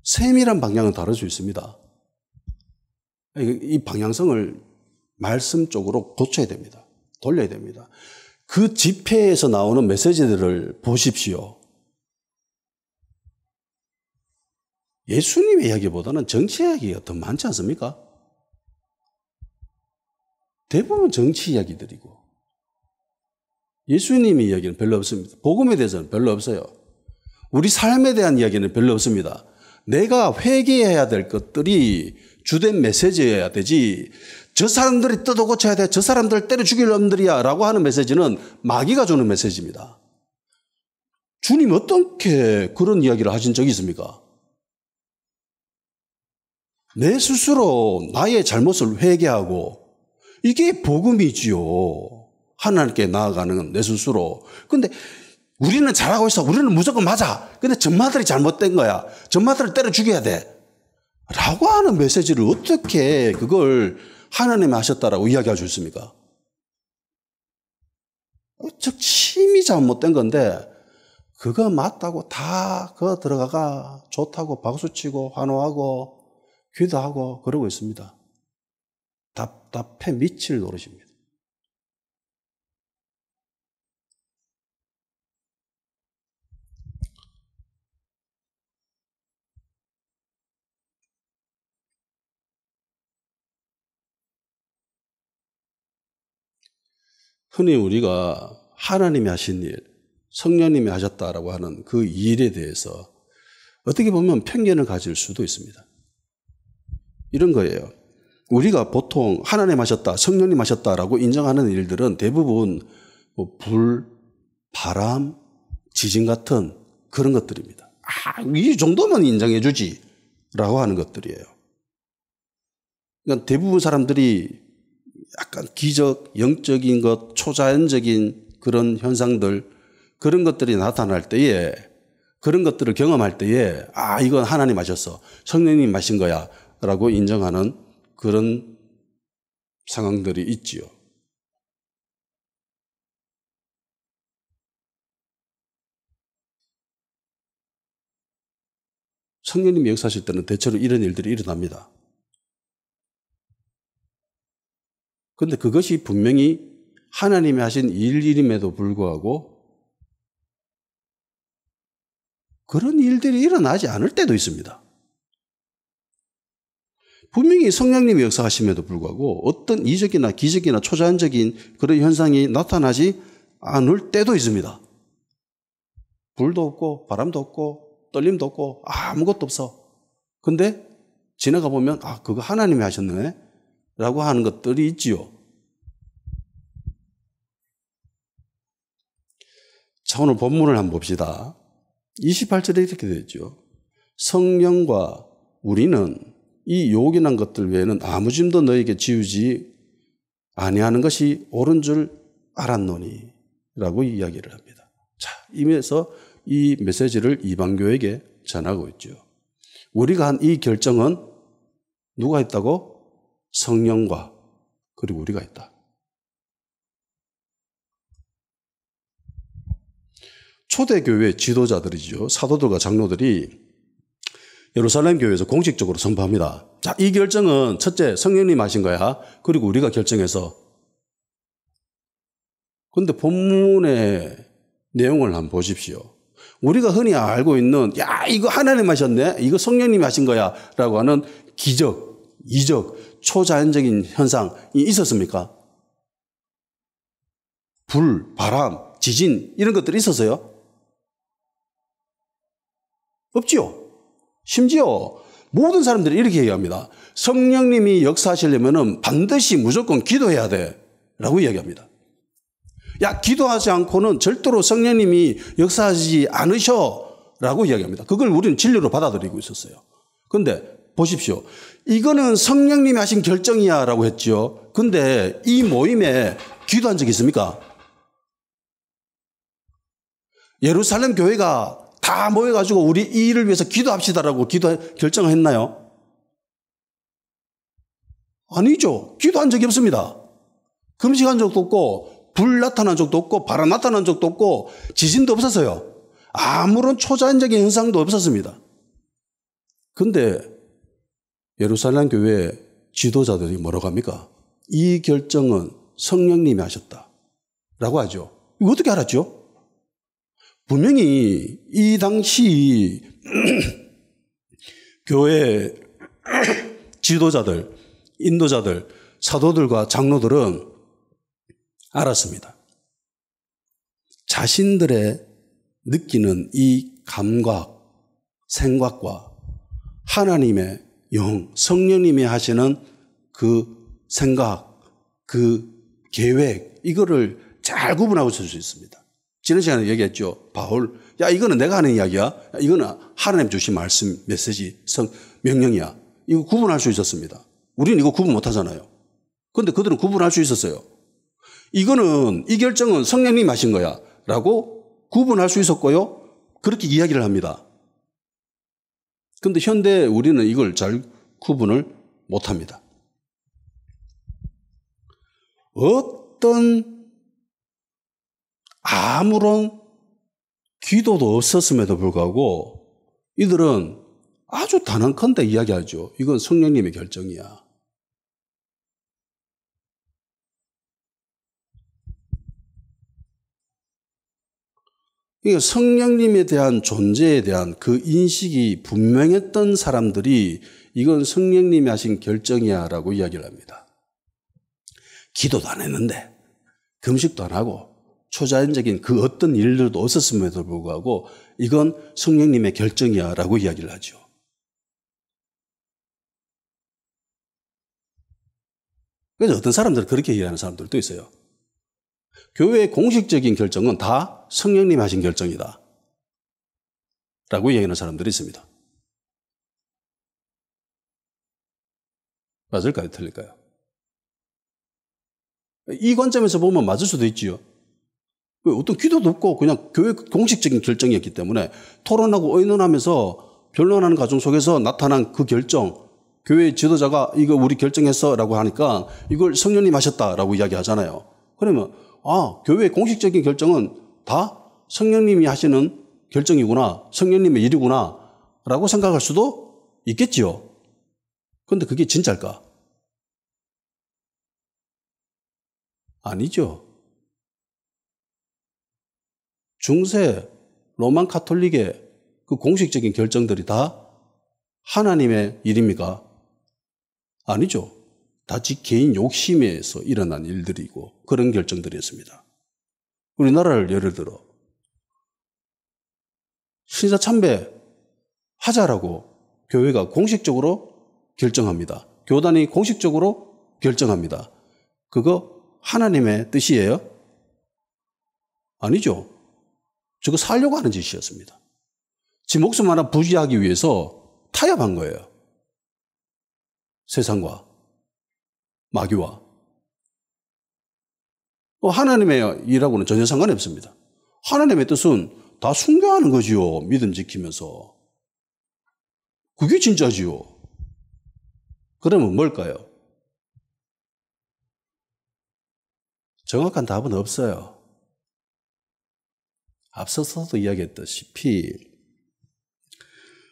세밀한 방향은 다를 수 있습니다. 이 방향성을 말씀 쪽으로 고쳐야 됩니다. 돌려야 됩니다. 그 집회에서 나오는 메시지들을 보십시오. 예수님의 이야기보다는 정치 이야기가 더 많지 않습니까? 대부분 정치 이야기들이고 예수님의 이야기는 별로 없습니다. 복음에 대해서는 별로 없어요. 우리 삶에 대한 이야기는 별로 없습니다. 내가 회개해야 될 것들이 주된 메시지여야 되지, 저 사람들이 뜯어 고쳐야 돼, 저 사람들 때려 죽일 놈들이야 라고 하는 메시지는 마귀가 주는 메시지입니다. 주님 어떻게 그런 이야기를 하신 적이 있습니까? 내 스스로 나의 잘못을 회개하고 이게 복음이지요. 하나님께 나아가는 내 스스로. 근데 우리는 잘하고 있어. 우리는 무조건 맞아. 근데 전마들이 잘못된 거야. 전마들을 때려 죽여야 돼. 라고 하는 메시지를 어떻게 그걸 하나님이 하셨다라고 이야기할 수 있습니까? 즉 심히 잘못된 건데 그거 맞다고 다 그거 들어가가 좋다고 박수치고 환호하고 기도하고 그러고 있습니다. 답답해 미칠 노릇입니다. 흔히 우리가 하나님이 하신 일, 성령님이 하셨다라고 하는 그 일에 대해서 어떻게 보면 편견을 가질 수도 있습니다. 이런 거예요. 우리가 보통 하나님 하셨다, 성령님 하셨다라고 인정하는 일들은 대부분 뭐 불, 바람, 지진 같은 그런 것들입니다. 이 정도면 인정해 주지 라고 하는 것들이에요. 그러니까 대부분 사람들이 약간 기적, 영적인 것, 초자연적인 그런 현상들, 그런 것들이 나타날 때에, 그런 것들을 경험할 때에 이건 하나님 하셨어, 성령님 하신 거야 라고 인정하는 그런 상황들이 있지요. 성령님이 역사하실 때는 대체로 이런 일들이 일어납니다. 그런데 그것이 분명히 하나님이 하신 일임에도 불구하고 그런 일들이 일어나지 않을 때도 있습니다. 분명히 성령님이 역사하심에도 불구하고 어떤 이적이나 기적이나 초자연적인 그런 현상이 나타나지 않을 때도 있습니다. 불도 없고 바람도 없고 떨림도 없고 아무것도 없어. 근데 지나가 보면 그거 하나님이 하셨네 라고 하는 것들이 있지요. 자, 오늘 본문을 한번 봅시다. 28절에 이렇게 되어 있죠. 성령과 우리는 이 요긴한 것들 외에는 아무 짐도 너에게 지우지 아니하는 것이 옳은 줄 알았노니 라고 이야기를 합니다. 자, 이면서 이 메시지를 이방교에게 전하고 있죠. 우리가 한 이 결정은 누가 했다고? 성령과 그리고 우리가 했다. 초대교회 지도자들이죠. 사도들과 장로들이 예루살렘 교회에서 공식적으로 선포합니다. 자, 이 결정은 첫째 성령님 하신 거야. 그리고 우리가 결정해서. 그런데 본문의 내용을 한번 보십시오. 우리가 흔히 알고 있는 야 이거 하나님 하셨네. 이거 성령님이 하신 거야 라고 하는 기적, 이적, 초자연적인 현상이 있었습니까? 불, 바람, 지진 이런 것들이 있었어요? 없지요. 심지어 모든 사람들이 이렇게 얘기합니다. 성령님이 역사하시려면 반드시 무조건 기도해야 돼 라고 이야기합니다. 야, 기도하지 않고는 절대로 성령님이 역사하지 않으셔 라고 이야기합니다. 그걸 우리는 진리로 받아들이고 있었어요. 그런데 보십시오. 이거는 성령님이 하신 결정이야 라고 했죠. 근데 이 모임에 기도한 적이 있습니까? 예루살렘 교회가 다 모여가지고 우리 이 일을 위해서 기도합시다라고 결정했나요? 아니죠. 기도한 적이 없습니다. 금식한 적도 없고 불 나타난 적도 없고 바람 나타난 적도 없고 지진도 없었어요. 아무런 초자연적인 현상도 없었습니다. 그런데 예루살렘 교회 지도자들이 뭐라고 합니까? 이 결정은 성령님이 하셨다라고 하죠. 이거 어떻게 알았죠? 분명히 이 당시 교회 지도자들, 인도자들, 사도들과 장로들은 알았습니다. 자신들의 느끼는 이 감각, 생각과 하나님의 영, 성령님이 하시는 그 생각, 그 계획, 이거를 잘 구분하고 있을 수 있습니다. 지난 시간에 얘기했죠. 바울, 야 이거는 내가 하는 이야기야. 야, 이거는 하나님 주신 말씀, 메시지, 명령이야. 이거 구분할 수 있었습니다. 우리는 이거 구분 못하잖아요. 그런데 그들은 구분할 수 있었어요. 이거는 이 결정은 성령님 하신 거야 라고 구분할 수 있었고요. 그렇게 이야기를 합니다. 그런데 현대 우리는 이걸 잘 구분을 못합니다. 어떤 아무런 기도도 없었음에도 불구하고 이들은 아주 단언컨대 이야기하죠. 이건 성령님의 결정이야. 그러니까 성령님에 대한 존재에 대한 그 인식이 분명했던 사람들이 이건 성령님이 하신 결정이야 라고 이야기를 합니다. 기도도 안 했는데 금식도 안 하고 초자연적인 그 어떤 일들도 없었음에도 불구하고 이건 성령님의 결정이야 라고 이야기를 하죠. 그래서 어떤 사람들은 그렇게 이해하는 사람들도 있어요. 교회의 공식적인 결정은 다 성령님이 하신 결정이다 라고 이야기하는 사람들이 있습니다. 맞을까요? 틀릴까요? 이 관점에서 보면 맞을 수도 있지요. 어떤 기도도 없고 그냥 교회 공식적인 결정이었기 때문에 토론하고 의논하면서 변론하는 과정 속에서 나타난 그 결정, 교회 지도자가 이거 우리 결정했어 라고 하니까 이걸 성령님 하셨다라고 이야기하잖아요. 그러면 교회의 공식적인 결정은 다 성령님이 하시는 결정이구나, 성령님의 일이구나 라고 생각할 수도 있겠지요. 그런데 그게 진짜일까? 아니죠. 중세 로만 카톨릭의 그 공식적인 결정들이 다 하나님의 일입니까? 아니죠. 다 지 개인 욕심에서 일어난 일들이고 그런 결정들이었습니다. 우리나라를 예를 들어 신사 참배 하자라고 교회가 공식적으로 결정합니다. 교단이 공식적으로 결정합니다. 그거 하나님의 뜻이에요? 아니죠. 저거 살려고 하는 짓이었습니다. 지 목숨 하나 부지하기 위해서 타협한 거예요. 세상과 마귀와. 하나님의 일하고는 전혀 상관이 없습니다. 하나님의 뜻은 다 순교하는 거지요. 믿음 지키면서. 그게 진짜지요. 그러면 뭘까요? 정확한 답은 없어요. 앞서서도 이야기했다시피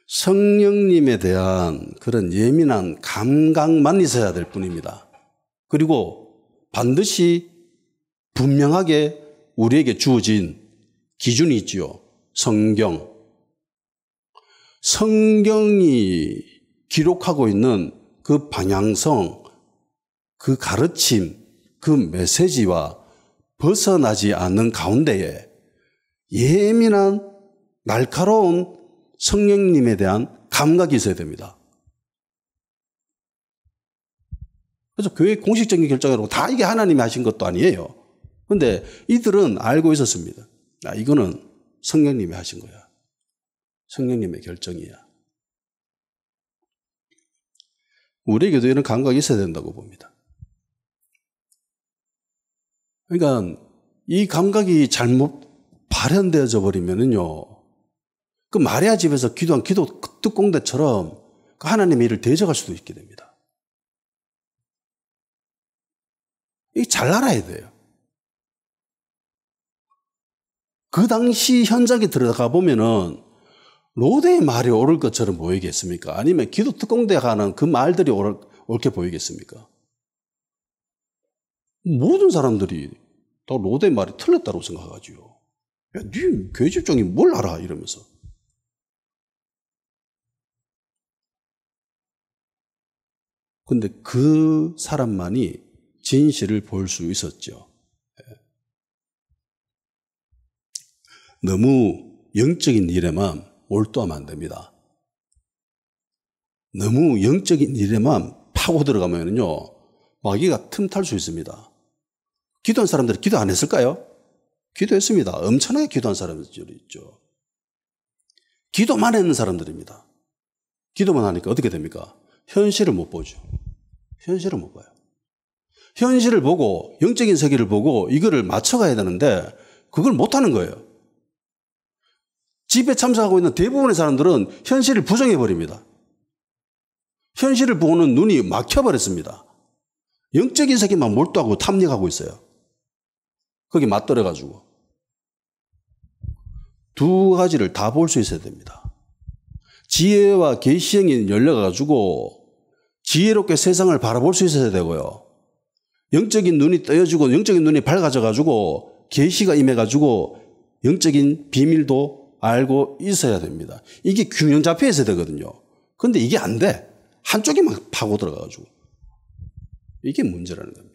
성령님에 대한 그런 예민한 감각만 있어야 될 뿐입니다. 그리고 반드시 분명하게 우리에게 주어진 기준이 있지요. 성경이 기록하고 있는 그 방향성, 그 가르침, 그 메시지와 벗어나지 않는 가운데에 예민한 날카로운 성령님에 대한 감각이 있어야 됩니다. 그래서 교회 공식적인 결정이라고 다 이게 하나님이 하신 것도 아니에요. 그런데 이들은 알고 있었습니다. 이거는 성령님이 하신 거야. 성령님의 결정이야. 우리에게도 이런 감각이 있어야 된다고 봅니다. 그러니까 이 감각이 잘못 발현되어져 버리면은요, 그 마리아 집에서 기도한 기도 특공대처럼 그 하나님의 일을 대적할 수도 있게 됩니다. 이게 잘 알아야 돼요. 그 당시 현장에 들어가 보면은 로데의 말이 옳을 것처럼 보이겠습니까? 아니면 기도 특공대가 하는 그 말들이 옳게 보이겠습니까? 모든 사람들이 다 로데의 말이 틀렸다고 생각하지요. 야, 네 교회 집장이 뭘 알아? 이러면서. 근데 그 사람만이 진실을 볼 수 있었죠. 너무 영적인 일에만 몰두하면 안 됩니다. 너무 영적인 일에만 파고 들어가면요, 마귀가 틈탈 수 있습니다. 기도한 사람들이 기도 안 했을까요? 기도했습니다. 엄청나게 기도한 사람들이 있죠. 기도만 했는 사람들입니다. 기도만 하니까 어떻게 됩니까? 현실을 못 보죠. 현실을 못 봐요. 현실을 보고 영적인 세계를 보고 이거를 맞춰가야 되는데 그걸 못하는 거예요. 집에 참석하고 있는 대부분의 사람들은 현실을 부정해버립니다. 현실을 보는 눈이 막혀버렸습니다. 영적인 세계만 몰두하고 탐닉하고 있어요. 거기 맞들어가지고. 두 가지를 다 볼 수 있어야 됩니다. 지혜와 계시형이 열려가지고 지혜롭게 세상을 바라볼 수 있어야 되고요. 영적인 눈이 떠여지고 영적인 눈이 밝아져가지고 계시가 임해가지고 영적인 비밀도 알고 있어야 됩니다. 이게 균형 잡혀 있어야 되거든요. 그런데 이게 안 돼. 한쪽에만 파고 들어가가지고. 이게 문제라는 겁니다.